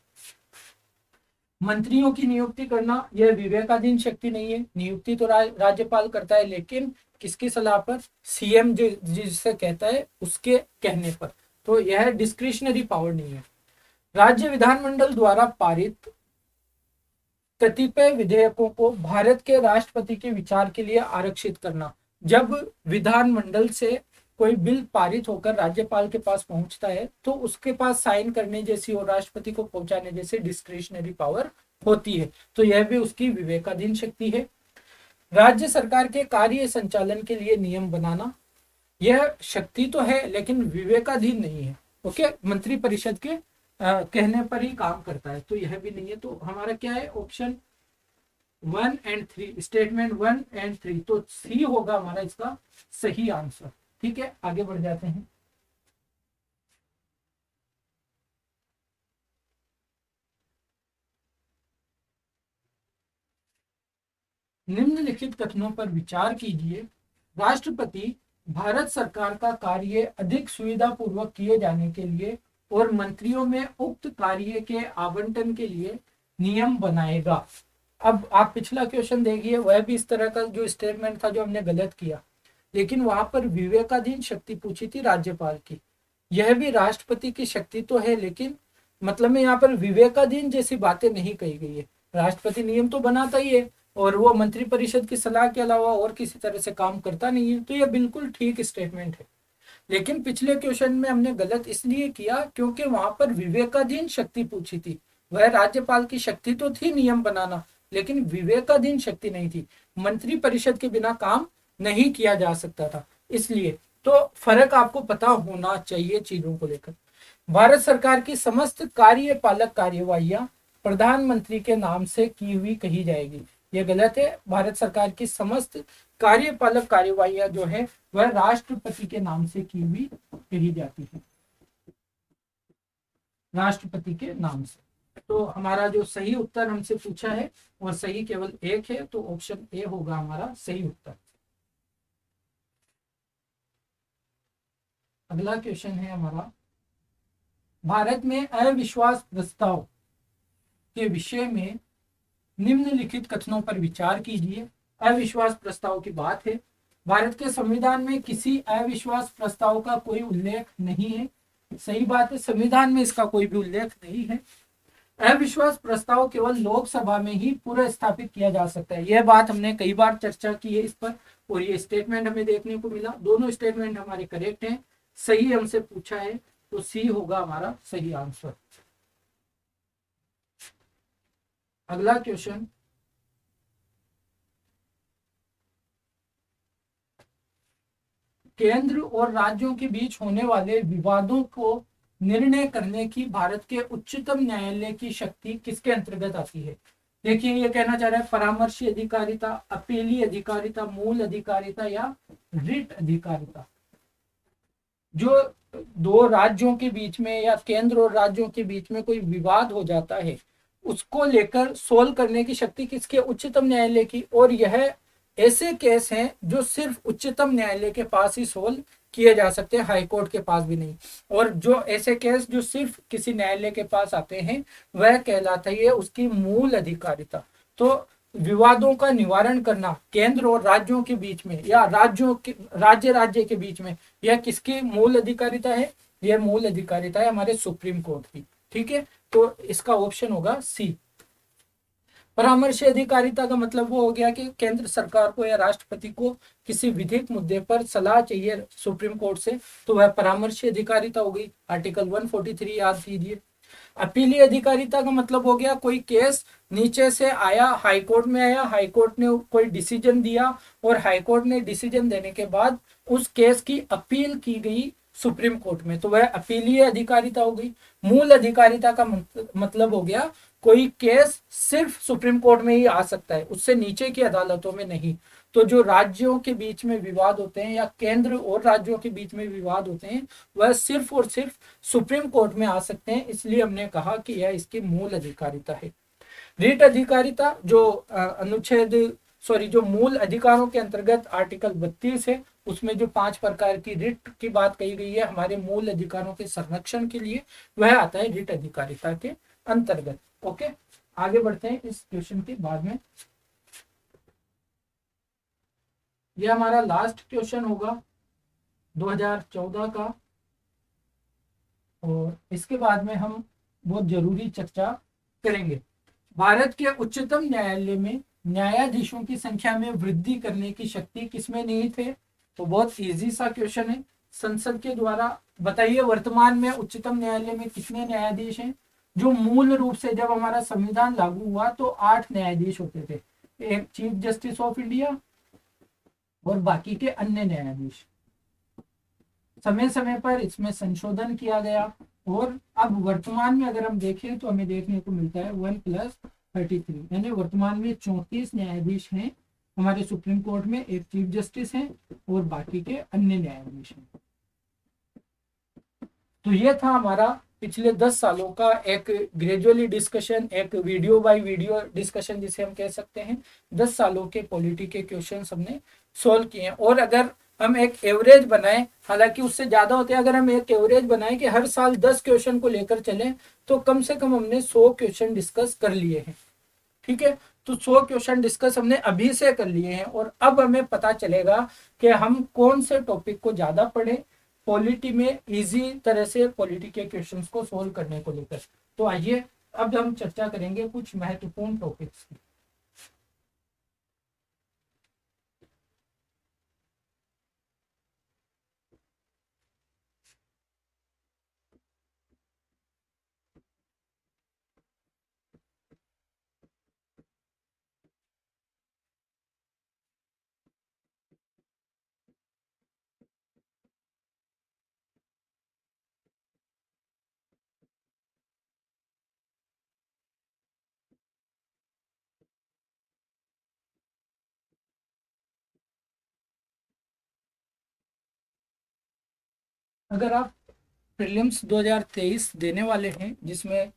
मंत्रियों की नियुक्ति करना, यह विवेकाधीन शक्ति नहीं है, नियुक्ति तो राज्यपाल करता है, लेकिन किसकी सलाह पर? सीएम जिसे कहता है उसके कहने पर। तो यह डिस्क्रिशनरी पावर नहीं है। राज्य विधानमंडल द्वारा पारित कतिपय विधेयकों को भारत के राष्ट्रपति के विचार के लिए आरक्षित करना, जब विधानमंडल से कोई बिल पारित होकर राज्यपाल के पास पहुंचता है तो उसके पास साइन करने जैसी और राष्ट्रपति को पहुंचाने जैसी डिस्क्रिशनरी पावर होती है, तो यह भी उसकी विवेकाधीन शक्ति है। राज्य सरकार के कार्य संचालन के लिए नियम बनाना, यह शक्ति तो है लेकिन विवेकाधीन नहीं है। ओके, मंत्री परिषद के कहने पर ही काम करता है, तो यह भी नहीं है। तो हमारा क्या है? ऑप्शन 1 एंड 3, स्टेटमेंट 1 एंड 3, तो सी होगा हमारा इसका सही आंसर। ठीक है, आगे बढ़ जाते हैं। निम्नलिखित कथनों पर विचार कीजिए। राष्ट्रपति भारत सरकार का कार्य अधिक सुविधा पूर्वक किए जाने के लिए और मंत्रियों में उक्त कार्य के आवंटन के लिए नियम बनाएगा। अब आप पिछला क्वेश्चन देखिए, वह भी इस तरह का जो स्टेटमेंट था जो हमने गलत किया, लेकिन वहां पर विवेकाधीन शक्ति पूछी थी राज्यपाल की। यह भी राष्ट्रपति की शक्ति तो है, लेकिन मतलब में यहाँ पर विवेकाधीन जैसी बातें नहीं कही गई है। राष्ट्रपति नियम तो बनाता ही है और वो मंत्रिपरिषद की सलाह के अलावा और किसी तरह से काम करता नहीं है, तो यह बिल्कुल ठीक स्टेटमेंट है। लेकिन पिछले क्वेश्चन में हमने गलत इसलिए किया क्योंकि वहां पर विवेकाधीन शक्ति पूछी थी। वह राज्यपाल की शक्ति तो थी नियम बनाना, लेकिन विवेकाधीन शक्ति नहीं थी। मंत्री परिषद के बिना काम नहीं किया जा सकता था, इसलिए तो फर्क आपको पता होना चाहिए चीजों को लेकर। भारत सरकार की समस्त कार्यपालक कार्यवाहियां प्रधानमंत्री के नाम से की हुई कही जाएगी। ये गलत है। भारत सरकार की समस्त कार्यपालक कार्यवाहियां जो है वह राष्ट्रपति के नाम से की हुई कही जाती है, राष्ट्रपति के नाम से। तो हमारा जो सही उत्तर हमसे पूछा है और सही केवल एक है, तो ऑप्शन ए होगा हमारा सही उत्तर। अगला क्वेश्चन है हमारा, भारत में अविश्वास प्रस्ताव के विषय में निम्नलिखित कथनों पर विचार कीजिए। अविश्वास प्रस्ताव की बात है। भारत के संविधान में किसी अविश्वास प्रस्ताव का कोई उल्लेख नहीं है। सही बात है, संविधान में इसका कोई भी उल्लेख नहीं है। अविश्वास प्रस्ताव केवल लोकसभा में ही पूरा स्थापित किया जा सकता है। यह बात हमने कई बार चर्चा की है इस पर, और ये स्टेटमेंट हमें देखने को मिला। दोनों स्टेटमेंट हमारे करेक्ट हैं, सही हमसे पूछा है, तो सी होगा हमारा सही आंसर। अगला क्वेश्चन, केंद्र और राज्यों के बीच होने वाले विवादों को निर्णय करने की भारत के उच्चतम न्यायालय की शक्ति किसके अंतर्गत आती है? देखिए, ये कहना चाह रहा है परामर्शी अधिकारिता, अपीली अधिकारिता, मूल अधिकारिता या रिट अधिकारिता। जो दो राज्यों के बीच में या केंद्र और राज्यों के बीच में कोई विवाद हो जाता है, उसको लेकर सोल्व करने की शक्ति किसके? उच्चतम न्यायालय की। और यह ऐसे केस हैं जो सिर्फ उच्चतम न्यायालय के पास ही सोल्व किए जा सकते हैं, हाईकोर्ट के पास भी नहीं। और जो ऐसे केस जो सिर्फ किसी न्यायालय के पास आते हैं, वह कहलाता है उसकी मूल अधिकारिता। तो विवादों का निवारण करना केंद्र और राज्यों के बीच में या राज्यों के राज्य के बीच में, यह किसकी मूल अधिकारिता है? यह मूल अधिकारिता है हमारे सुप्रीम कोर्ट की। ठीक है, तो इसका ऑप्शन होगा सी। परामर्श अधिकारिता का मतलब वो हो गया कि केंद्र सरकार को या राष्ट्रपति को किसी विधिक मुद्दे पर सलाह चाहिए सुप्रीम कोर्ट से, तो वह परामर्श अधिकारिता हो गई। आर्टिकल 143 याद कीजिए। अपीली अधिकारिता का मतलब हो गया कोई केस नीचे से आया, हाईकोर्ट में आया, हाईकोर्ट ने कोई डिसीजन दिया और हाईकोर्ट ने डिसीजन देने के बाद उस केस की अपील की गई सुप्रीम कोर्ट में, तो वह अपीलीय अधिकारिता हो गई। मूल अधिकारिता का मतलब हो गया कोई केस सिर्फ सुप्रीम कोर्ट में ही आ सकता है, उससे नीचे की अदालतों में नहीं। तो जो राज्यों के बीच में विवाद होते हैं या केंद्र और राज्यों के बीच में विवाद होते हैं, वह सिर्फ और सिर्फ सुप्रीम कोर्ट में आ सकते हैं, इसलिए हमने कहा कि यह इसकी मूल अधिकारिता है। रीट अधिकारिता जो अनुच्छेद जो मूल अधिकारों के अंतर्गत आर्टिकल 32 है, उसमें जो 5 प्रकार की रिट की बात कही गई है हमारे मूल अधिकारों के संरक्षण के लिए, वह आता है रिट अधिकारिता के अंतर्गत। ओके, आगे बढ़ते हैं इस क्वेश्चन के बाद में। यह हमारा लास्ट क्वेश्चन होगा 2014 का, और इसके बाद में हम बहुत जरूरी चर्चा करेंगे। भारत के उच्चतम न्यायालय में न्यायाधीशों की संख्या में वृद्धि करने की शक्ति किसमें निहित है? तो बहुत इजी सा क्वेश्चन है। संसद के द्वारा बताइए, वर्तमान में उच्चतम न्यायालय में कितने न्यायाधीश हैं? जो मूल रूप से जब हमारा संविधान लागू हुआ तो 8 न्यायाधीश होते थे, एक चीफ जस्टिस ऑफ इंडिया और बाकी के अन्य न्यायाधीश। समय समय पर इसमें संशोधन किया गया, और अब वर्तमान में अगर हम देखें तो हमें देखने को मिलता है 1+33, यानी वर्तमान में 34 न्यायाधीश हैं हमारे सुप्रीम कोर्ट में, एक चीफ जस्टिस हैं और बाकी के अन्य न्यायाधीश हैं। तो ये था हमारा पिछले 10 सालों का एक ग्रेजुअली डिस्कशन, एक वीडियो बाय वीडियो डिस्कशन जिसे हम कह सकते हैं। 10 सालों के पॉलिटी के क्वेश्चन हमने सोल्व किए हैं। और अगर हम एक एवरेज बनाएं, हालांकि उससे ज्यादा होते हैं, अगर हम एक एवरेज बनाएं कि हर साल 10 क्वेश्चन को लेकर चलें, तो कम से कम हमने 100 क्वेश्चन डिस्कस कर लिए हैं। ठीक है, तो 100 क्वेश्चन डिस्कस हमने अभी से कर लिए हैं, और अब हमें पता चलेगा कि हम कौन से टॉपिक को ज्यादा पढ़ें पॉलिटी में, इजी तरह से पॉलिटी के क्वेश्चंस को सोल्व करने को लेकर। तो आइए अब हम चर्चा करेंगे कुछ महत्वपूर्ण टॉपिक्स की। अगर आप प्रीलिम्स 2023 देने वाले हैं, जिसमें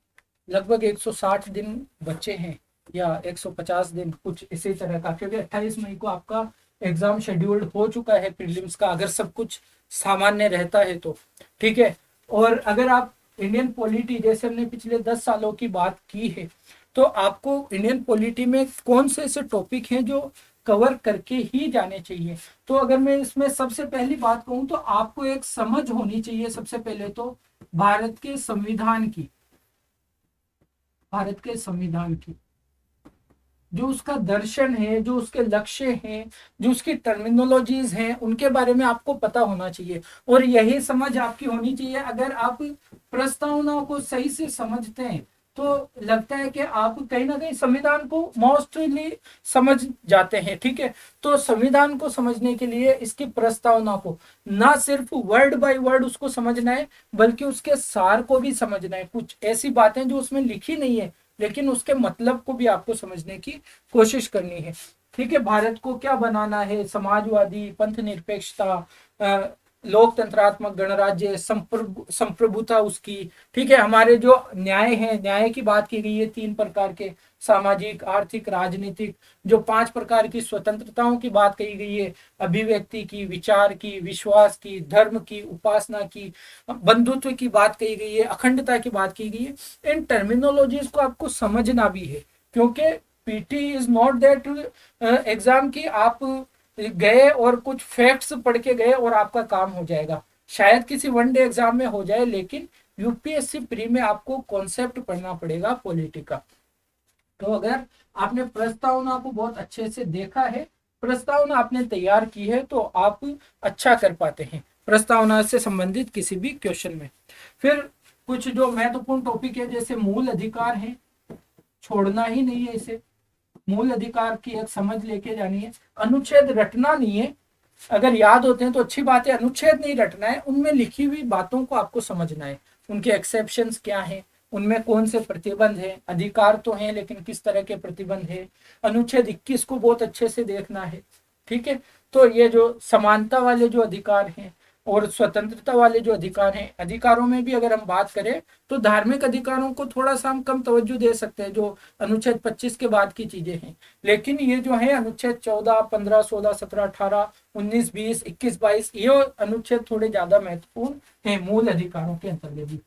लगभग 160 दिन बचे हैं या 150 दिन, कुछ इसी तरह का, क्योंकि 28 मई को आपका एग्जाम शेड्यूल्ड हो चुका है प्रीलिम्स का, अगर सब कुछ सामान्य रहता है तो। ठीक है। और अगर आप इंडियन पॉलिटी, जैसे हमने पिछले 10 सालों की बात की है, तो आपको इंडियन पॉलिटी में कौन से ऐसे टॉपिक हैं जो कवर करके ही जाने चाहिए। तो अगर मैं इसमें सबसे पहली बात कहूं तो आपको एक समझ होनी चाहिए सबसे पहले तो भारत के संविधान की, भारत के संविधान की जो उसका दर्शन है, जो उसके लक्ष्य हैं, जो उसकी टर्मिनोलॉजीज हैं, उनके बारे में आपको पता होना चाहिए। और यही समझ आपकी होनी चाहिए। अगर आप प्रस्तावनाओं को सही से समझते हैं तो लगता है कि आप कहीं ना कहीं संविधान को मोस्टली समझ जाते हैं। ठीक है। तो संविधान को समझने के लिए इसकी प्रस्तावना को ना सिर्फ वर्ड बाय वर्ड उसको समझना है, बल्कि उसके सार को भी समझना है। कुछ ऐसी बातें जो उसमें लिखी नहीं है, लेकिन उसके मतलब को भी आपको समझने की कोशिश करनी है। ठीक है। भारत को क्या बनाना है, समाजवादी, पंथ निरपेक्षता, लोकतंत्रात्मक गणराज्य, संप्रभुता उसकी। ठीक है। हमारे जो न्याय है, न्याय की बात की गई है 3 प्रकार के, सामाजिक, आर्थिक, राजनीतिक। जो 5 प्रकार की स्वतंत्रताओं की बात कही गई है, अभिव्यक्ति की, विचार की, विश्वास की, धर्म की, उपासना की, बंधुत्व की बात कही गई है, अखंडता की बात की गई है। इन टर्मिनोलॉजीज को आपको समझना भी है, क्योंकि PT is not that exam की आप गए और कुछ फैक्ट्स पढ़ के गए और आपका काम हो जाएगा। शायद किसी वनडे एग्जाम में हो जाए, लेकिन यूपीएससी प्री में आपको कॉन्सेप्ट पढ़ना पड़ेगा पॉलिटी का। तो अगर आपने प्रस्तावना को बहुत अच्छे से देखा है, प्रस्तावना आपने तैयार की है, तो आप अच्छा कर पाते हैं प्रस्तावना से संबंधित किसी भी क्वेश्चन में। फिर कुछ जो महत्वपूर्ण टॉपिक है, जैसे मूल अधिकार है, छोड़ना ही नहीं है इसे। मूल अधिकार की एक समझ लेके जानी है। अनुच्छेद रटना नहीं है, अगर याद होते हैं तो अच्छी बात है, अनुच्छेद नहीं रटना है। उनमें लिखी हुई बातों को आपको समझना है, उनके एक्सेप्शंस क्या हैं, उनमें कौन से प्रतिबंध है। अधिकार तो हैं, लेकिन किस तरह के प्रतिबंध है। अनुच्छेद 21 को बहुत अच्छे से देखना है। ठीक है। तो ये जो समानता वाले जो अधिकार हैं और स्वतंत्रता वाले जो अधिकार हैं, अधिकारों में भी अगर हम बात करें तो धार्मिक अधिकारों को थोड़ा सा हम कम तवज्जो दे सकते हैं, जो अनुच्छेद 25 के बाद की चीजें हैं। लेकिन ये जो है अनुच्छेद 14, 15, 16, 17, 18, 19, 20, 21, 22, ये अनुच्छेद थोड़े ज्यादा महत्वपूर्ण है मूल अधिकारों के अंतर्गत भी।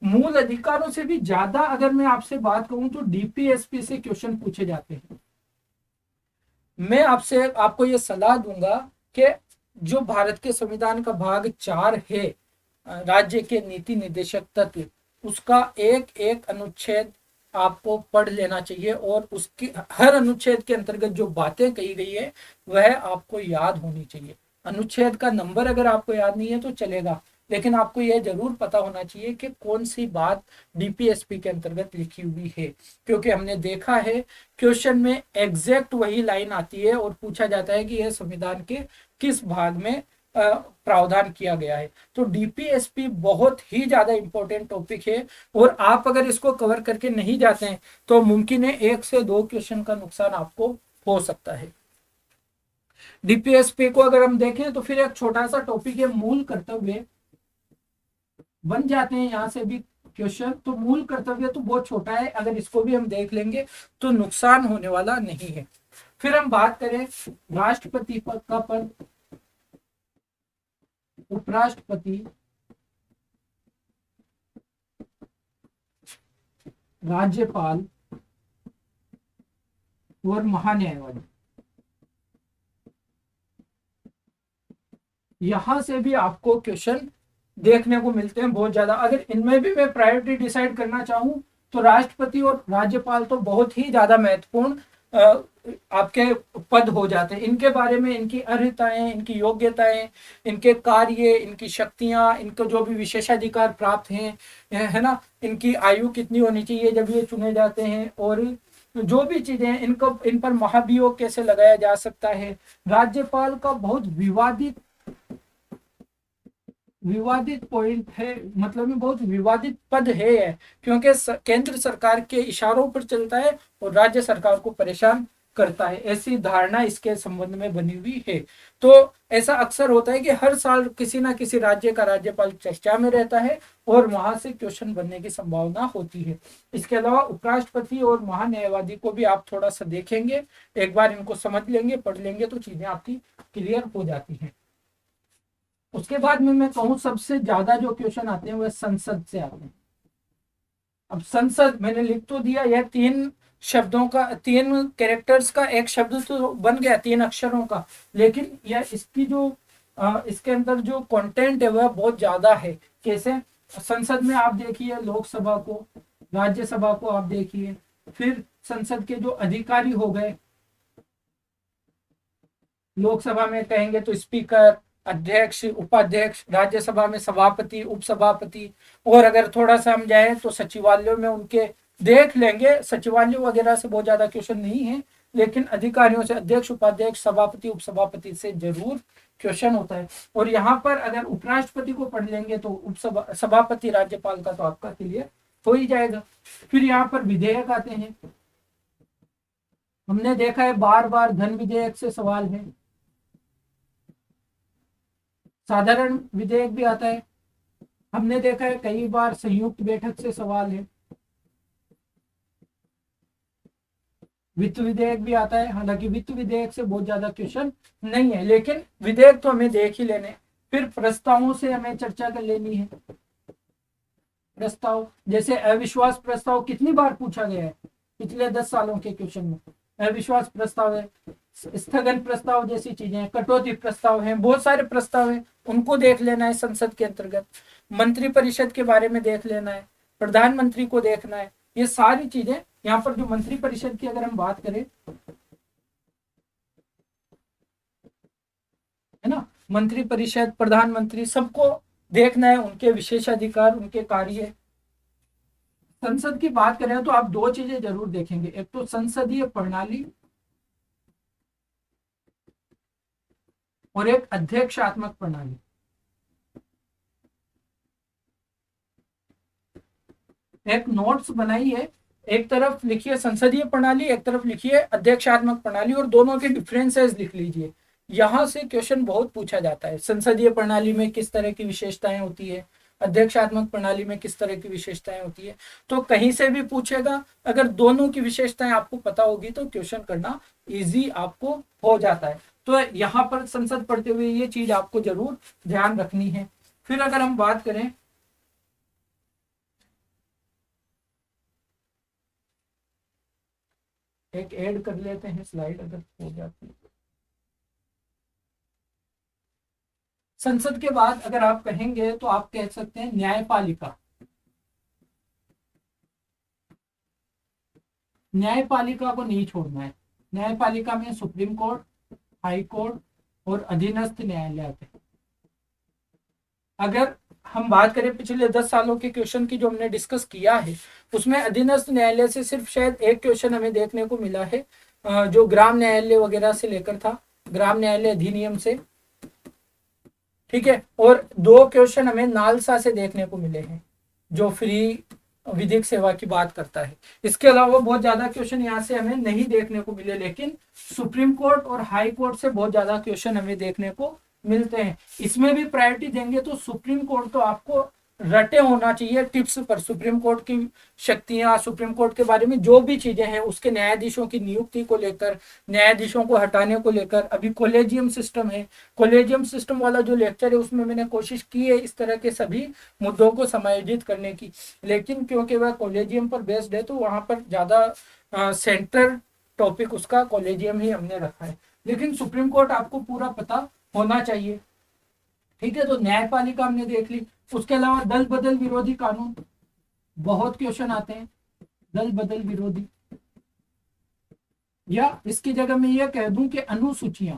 मूल अधिकारों से भी ज्यादा अगर मैं आपसे बात कहूं तो डीपीएसपी से क्वेश्चन पूछे जाते हैं। मैं आपसे आपको ये सलाह दूंगा कि जो भारत के संविधान का भाग 4 है, राज्य के नीति निर्देशक तत्व, उसका एक एक अनुच्छेद आपको पढ़ लेना चाहिए, और उसकी हर अनुच्छेद के अंतर्गत जो बातें कही गई है वह आपको याद होनी चाहिए। अनुच्छेद का नंबर अगर आपको याद नहीं है तो चलेगा, लेकिन आपको यह जरूर पता होना चाहिए कि कौन सी बात डीपीएसपी के अंतर्गत लिखी हुई है। क्योंकि हमने देखा है क्वेश्चन में एग्जैक्ट वही लाइन आती है और पूछा जाता है कि यह संविधान के किस भाग में प्रावधान किया गया है। तो डीपीएसपी बहुत ही ज्यादा इंपॉर्टेंट टॉपिक है, और आप अगर इसको कवर करके नहीं जाते हैं तो मुमकिन है 1 से 2 क्वेश्चन का नुकसान आपको हो सकता है। डीपीएसपी को अगर हम देखें तो फिर एक छोटा सा टॉपिक है मूल कर्तव्य, बन जाते हैं यहाँ से भी क्वेश्चन। तो मूल कर्तव्य तो बहुत छोटा है, अगर इसको भी हम देख लेंगे तो नुकसान होने वाला नहीं है। फिर हम बात करें राष्ट्रपति पद का पद, उपराष्ट्रपति, राज्यपाल और महान्यायवादी। यहां से भी आपको क्वेश्चन देखने को मिलते हैं बहुत ज्यादा। अगर इनमें भी मैं प्रायोरिटी डिसाइड करना चाहूं तो राष्ट्रपति और राज्यपाल तो बहुत ही ज्यादा महत्वपूर्ण आपके पद हो जाते हैं। इनके बारे में, इनकी अर्हताएं, इनकी योग्यताएं, इनके कार्य, इनकी शक्तियां, इनको जो भी विशेषाधिकार प्राप्त हैं, है ना, इनकी आयु कितनी होनी चाहिए जब ये चुने जाते हैं, और जो भी चीजें हैं, इनको, इन पर महाभियोग कैसे लगाया जा सकता है। राज्यपाल का बहुत विवादित पॉइंट है, मतलब में बहुत विवादित पद है यह, क्योंकि केंद्र सरकार के इशारों पर चलता है और राज्य सरकार को परेशान करता है, ऐसी धारणा इसके संबंध में बनी हुई है। तो ऐसा अक्सर होता है कि हर साल किसी ना किसी राज्य का राज्यपाल चर्चा में रहता है और वहां से क्वेश्चन बनने की संभावना होती है। इसके अलावा उपराष्ट्रपति और महान्यायवादी को भी आप थोड़ा सा देखेंगे, एक बार इनको समझ लेंगे, पढ़ लेंगे तो चीजें आपकी क्लियर हो जाती हैं। उसके बाद में मैं कहूँ सबसे ज्यादा जो क्वेश्चन आते हैं वह संसद से आते हैं। अब संसद मैंने लिख तो दिया, यह 3 शब्दों का, 3 कैरेक्टर्स का एक शब्द तो बन गया, 3 अक्षरों का, लेकिन यह इसकी जो इसके अंदर जो कंटेंट है वह बहुत ज्यादा है। कैसे? संसद में आप देखिए लोकसभा को, राज्यसभा को आप देखिए, फिर संसद के जो अधिकारी हो गए, लोकसभा में कहेंगे तो स्पीकर, अध्यक्ष, उपाध्यक्ष, राज्यसभा में सभापति, उपसभापति, और अगर थोड़ा सा हम जाए तो सचिवालयों में उनके देख लेंगे। सचिवालय वगैरह से बहुत ज्यादा क्वेश्चन नहीं है, लेकिन अधिकारियों से, अध्यक्ष, उपाध्यक्ष, सभापति, उपसभापति से जरूर क्वेश्चन होता है। और यहाँ पर अगर उपराष्ट्रपति को पढ़ लेंगे तो सभापति राज्यपाल का तो आपका क्लियर हो ही जाएगा। फिर यहाँ पर विधेयक आते हैं, हमने देखा है बार बार धन विधेयक से सवाल है, साधारण विधेयक भी आता है, हमने देखा है कई बार संयुक्त बैठक से सवाल है, वित्त विधेयक भी आता है। हालांकि वित्त विधेयक से बहुत ज्यादा क्वेश्चन नहीं है, लेकिन विधेयक तो हमें देख ही लेने। फिर प्रस्तावों से हमें चर्चा कर लेनी है। प्रस्ताव जैसे अविश्वास प्रस्ताव कितनी बार पूछा गया है पिछले 10 सालों के क्वेश्चन में, अविश्वास प्रस्ताव है, स्थगन प्रस्ताव जैसी चीजें हैं, कटौती प्रस्ताव हैं, बहुत सारे प्रस्ताव हैं, उनको देख लेना है संसद के अंतर्गत। मंत्रिपरिषद के बारे में देख लेना है, प्रधानमंत्री को देखना है, ये सारी चीजें। यहाँ पर जो मंत्रिपरिषद की अगर हम बात करें, है ना, मंत्रिपरिषद, प्रधानमंत्री, सबको देखना है, उनके विशेषाधिकार, उनके कार्य। संसद की बात करें तो आप 2 चीजें जरूर देखेंगे, एक तो संसदीय प्रणाली और एक अध्यक्षात्मक प्रणाली। एक नोट्स बनाई है, एक तरफ लिखिए संसदीय प्रणाली, एक तरफ लिखिए अध्यक्षात्मक प्रणाली, और दोनों के डिफरेंसेस लिख लीजिए। यहां से क्वेश्चन बहुत पूछा जाता है। संसदीय प्रणाली में किस तरह की विशेषताएं होती है, अध्यक्षात्मक प्रणाली में किस तरह की विशेषताएं होती है, तो कहीं से भी पूछेगा। अगर दोनों की विशेषताएं आपको पता होगी तो क्वेश्चन करना इजी आपको हो जाता है। तो यहाँ पर संसद पढ़ते हुए ये चीज आपको जरूर ध्यान रखनी है। फिर अगर हम बात करें, एक ऐड कर लेते हैं स्लाइड अगर हो जाती है। संसद के बाद अगर आप कहेंगे तो आप कह सकते हैं न्यायपालिका। न्यायपालिका को नहीं छोड़ना है। न्यायपालिका में सुप्रीम कोर्ट, हाई कोर्ट और अधीनस्थ न्यायालय आते हैं। अगर हम बात करें पिछले 10 सालों के क्वेश्चन की जो हमने डिस्कस किया है, उसमें अधीनस्थ न्यायालय से सिर्फ शायद एक क्वेश्चन हमें देखने को मिला है, जो ग्राम न्यायालय वगैरह से लेकर था, ग्राम न्यायालय अधिनियम से, ठीक है। और 2 क्वेश्चन हमें नालसा से देखने को मिले हैं, जो फ्री विधिक सेवा की बात करता है। इसके अलावा बहुत ज्यादा क्वेश्चन यहाँ से हमें नहीं देखने को मिले, लेकिन सुप्रीम कोर्ट और हाई कोर्ट से बहुत ज्यादा क्वेश्चन हमें देखने को मिलते हैं। इसमें भी प्रायोरिटी देंगे तो सुप्रीम कोर्ट तो आपको रटे होना चाहिए टिप्स पर। सुप्रीम कोर्ट की शक्तियां, सुप्रीम कोर्ट के बारे में जो भी चीजें हैं, उसके न्यायाधीशों की नियुक्ति को लेकर, न्यायाधीशों को हटाने को लेकर, अभी कोलेजियम सिस्टम है, कोलेजियम सिस्टम वाला जो लेक्चर है उसमें मैंने कोशिश की है इस तरह के सभी मुद्दों को समायोजित करने की, लेकिन क्योंकि वह कोलेजियम पर बेस्ड है तो वहां पर ज्यादा सेंटर टॉपिक उसका कोलेजियम ही हमने रखा है। लेकिन सुप्रीम कोर्ट आपको पूरा पता होना चाहिए, ठीक है। तो न्यायपालिका हमने देख ली। उसके अलावा दल बदल विरोधी कानून, बहुत क्वेश्चन आते हैं दल बदल विरोधी, या इसकी जगह मैं ये कह दूं कि अनुसूचियां।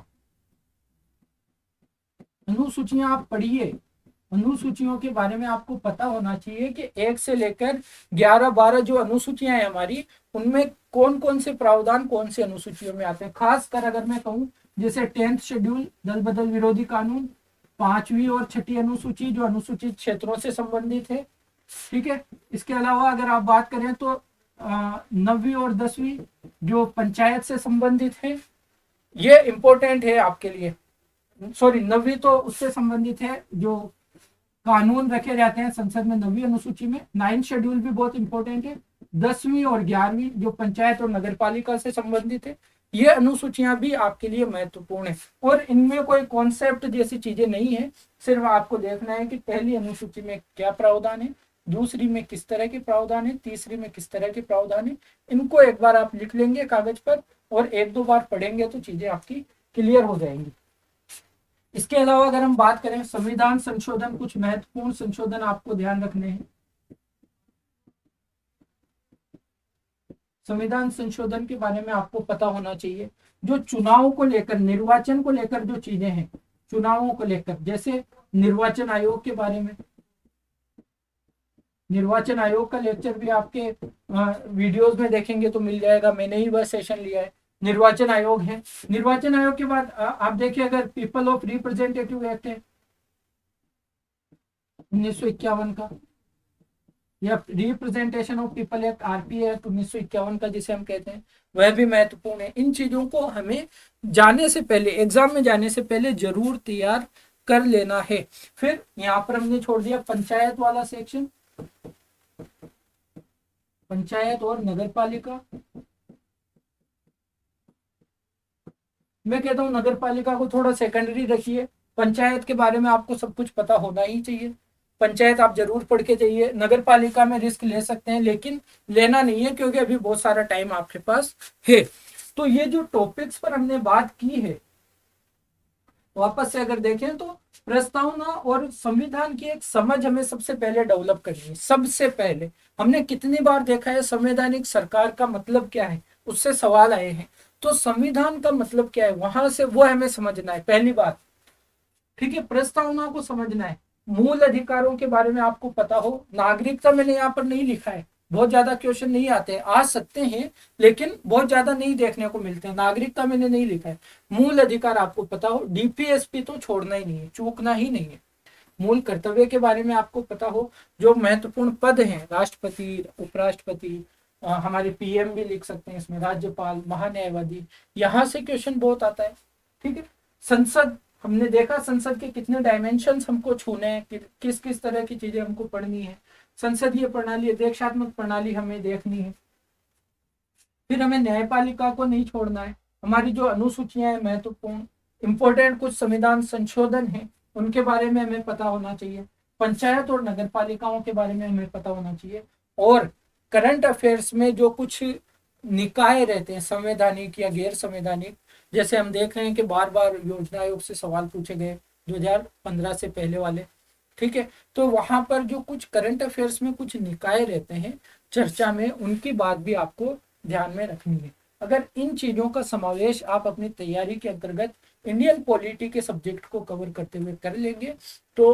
अनुसूचियां आप पढ़िए, अनुसूचियों के बारे में आपको पता होना चाहिए कि 1 से लेकर 11-12 जो अनुसूचियां हैं हमारी, उनमें कौन कौन से प्रावधान कौन से अनुसूचियों में आते हैं। खासकर अगर मैं कहूं जैसे 10th शेड्यूल दल बदल विरोधी कानून, 5वीं और 6ठी अनुसूची जो अनुसूचित क्षेत्रों से संबंधित है, ठीक है। इसके अलावा अगर आप बात करें तो 9वीं और 10वीं जो पंचायत से संबंधित है, ये इंपॉर्टेंट है आपके लिए। सॉरी, 9वीं तो उससे संबंधित है जो कानून रखे जाते हैं संसद में 9वीं अनुसूची में। 9th शेड्यूल भी बहुत इंपॉर्टेंट है। 10वीं और 11वीं जो पंचायत और नगर पालिका से संबंधित है, ये अनुसूचियां भी आपके लिए महत्वपूर्ण है। और इनमें कोई कॉन्सेप्ट जैसी चीजें नहीं है, सिर्फ आपको देखना है कि पहली अनुसूची में क्या प्रावधान है, दूसरी में किस तरह के प्रावधान है, तीसरी में किस तरह के प्रावधान है। इनको एक बार आप लिख लेंगे कागज पर और एक दो बार पढ़ेंगे तो चीजें आपकी क्लियर हो जाएंगी। इसके अलावा अगर हम बात करें संविधान संशोधन, कुछ महत्वपूर्ण संशोधन आपको ध्यान रखने हैं। संविधान संशोधन के बारे में आपको पता होना चाहिए। जो चुनाव को लेकर, निर्वाचन को लेकर जो चीजें हैं, चुनावों को लेकर, जैसे निर्वाचन आयोग के बारे में, निर्वाचन आयोग का लेक्चर भी आपके वीडियोस में देखेंगे तो मिल जाएगा, मैंने ही वह सेशन लिया है। निर्वाचन आयोग है। निर्वाचन आयोग के बाद आप देखिए, अगर पीपल ऑफ रिप्रेजेंटेटिव एक्ट है 1951 का, या representation of people act RP act 1951 का जिसे हम कहते हैं, वह भी महत्वपूर्ण है। इन चीजों को हमें जाने से पहले, एग्जाम में जाने से पहले जरूर तैयार कर लेना है। फिर यहाँ पर हमने छोड़ दिया पंचायत वाला सेक्शन, पंचायत और नगर पालिका। मैं कहता हूँ नगर पालिका को थोड़ा सेकेंडरी रखिए, पंचायत के बारे में आपको सब कुछ पता होना ही चाहिए। पंचायत आप जरूर पढ़ के जाइए। नगर पालिका में रिस्क ले सकते हैं लेकिन लेना नहीं है, क्योंकि अभी बहुत सारा टाइम आपके पास है। तो ये जो टॉपिक्स पर हमने बात की है, वापस से अगर देखें तो प्रस्तावना और संविधान की एक समझ हमें सबसे पहले डेवलप करनी है। सबसे पहले हमने कितनी बार देखा है संवैधानिक सरकार का मतलब क्या है, उससे सवाल आए हैं। तो संविधान का मतलब क्या है, वहां से वो हमें समझना है पहली बात। ठीक है, प्रस्तावना को समझना है। मूल अधिकारों के बारे में आपको पता हो। नागरिकता मैंने यहाँ पर नहीं लिखा है, बहुत ज्यादा क्वेश्चन नहीं आते, आ सकते हैं लेकिन बहुत ज्यादा नहीं देखने को मिलते हैं। नागरिकता मैंने नहीं लिखा है। मूल अधिकार आपको पता हो। डीपीएसपी तो छोड़ना ही नहीं है, चूकना ही नहीं है। मूल कर्तव्य के बारे में आपको पता हो। जो महत्वपूर्ण पद हैं, राष्ट्रपति, उपराष्ट्रपति, हमारे पीएम भी लिख सकते हैं इसमें, राज्यपाल, महान्यायवादी, यहाँ से क्वेश्चन बहुत आता है। ठीक है, संसद हमने देखा, संसद के कितने डायमेंशंस हमको छूने हैं, किस किस तरह की चीजें हमको पढ़नी है। संसदीय प्रणाली, देशात्मक प्रणाली हमें देखनी है। फिर हमें न्यायपालिका को नहीं छोड़ना है। हमारी जो अनुसूचियां हैं महत्वपूर्ण, इंपॉर्टेंट कुछ संविधान संशोधन है, उनके बारे में हमें पता होना चाहिए। पंचायत और नगर पालिकाओं के बारे में हमें पता होना चाहिए। और करंट अफेयर्स में जो कुछ निकाय रहते हैं, संवैधानिक या गैर संवैधानिक, जैसे हम देख रहे हैं कि बार बार योजना आयोग से सवाल पूछे गए 2015 से पहले वाले। ठीक है, तो वहां पर जो कुछ करंट अफेयर्स में कुछ निकाय रहते हैं चर्चा में, उनकी बात भी आपको ध्यान में रखनी है। अगर इन चीजों का समावेश आप अपनी तैयारी के अंतर्गत इंडियन पॉलिटी के सब्जेक्ट को कवर करते हुए कर लेंगे तो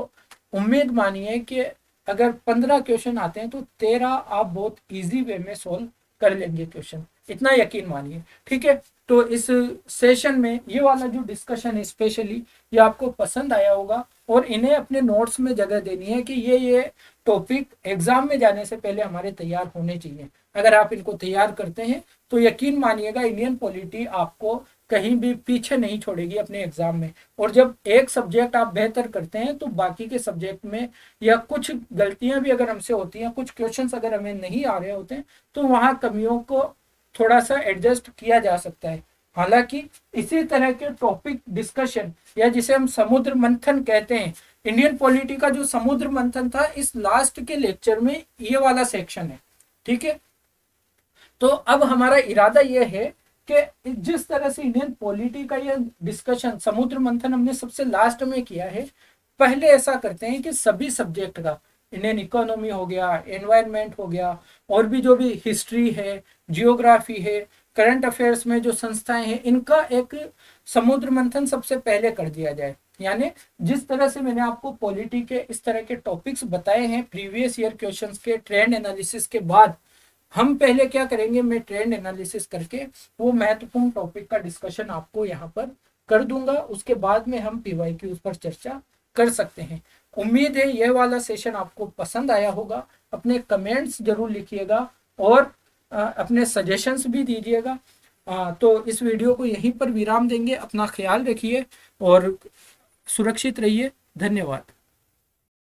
उम्मीद मानिए कि अगर 15 क्वेश्चन आते हैं तो 13 आप बहुत इजी वे में सॉल्व कर लेंगे क्वेश्चन, इतना यकीन मानिए। ठीक है, तो इस सेशन में ये वाला जो डिस्कशन है स्पेशली, ये आपको पसंद आया होगा और इन्हें अपने नोट्स में जगह देनी है कि ये टॉपिक एग्जाम में जाने से पहले हमारे तैयार होने चाहिए। अगर आप इनको तैयार करते हैं तो यकीन मानिएगा इंडियन पॉलिटी आपको कहीं भी पीछे नहीं छोड़ेगी अपने एग्जाम में। और जब एक सब्जेक्ट आप बेहतर करते हैं तो बाकी के सब्जेक्ट में या कुछ गलतियां भी अगर हमसे होती हैं, कुछ क्वेश्चंस अगर हमें नहीं आ रहे होते हैं, तो वहां कमियों को थोड़ा सा एडजस्ट किया जा सकता है। हालांकि इसी तरह के टॉपिक डिस्कशन, या जिसे हम समुद्र मंथन कहते हैं, इंडियन पॉलिटी का जो समुद्र मंथन था, इस लास्ट के लेक्चर में ये वाला सेक्शन है। ठीक है, तो अब हमारा इरादा यह है कि जिस तरह से इंडियन पॉलिटी का ये डिस्कशन, समुद्र मंथन हमने सबसे लास्ट में किया है, पहले ऐसा करते हैं कि सभी सब्जेक्ट का, इंडियन इकोनॉमी हो गया, एनवायरनमेंट हो गया, और भी जो भी हिस्ट्री है, जियोग्राफी है, करंट अफेयर्स में जो संस्थाएं हैं, इनका एक समुद्र मंथन सबसे पहले कर दिया जाए। यानी जिस तरह से मैंने आपको पॉलिटी के इस तरह के टॉपिक्स बताए हैं प्रीवियस ईयर क्वेश्चंस के ट्रेंड एनालिसिस के बाद, हम पहले क्या करेंगे, मैं ट्रेंड एनालिसिस करके वो महत्वपूर्ण टॉपिक का डिस्कशन आपको यहाँ पर कर दूंगा। उसके बाद में हम पीवाईक्यूज पर चर्चा कर सकते हैं। उम्मीद है यह वाला सेशन आपको पसंद आया होगा। अपने कमेंट्स जरूर लिखिएगा और अपने सजेशंस भी दीजिएगा। तो इस वीडियो को यहीं पर विराम देंगे। अपना ख्याल रखिए और सुरक्षित रहिए। धन्यवाद।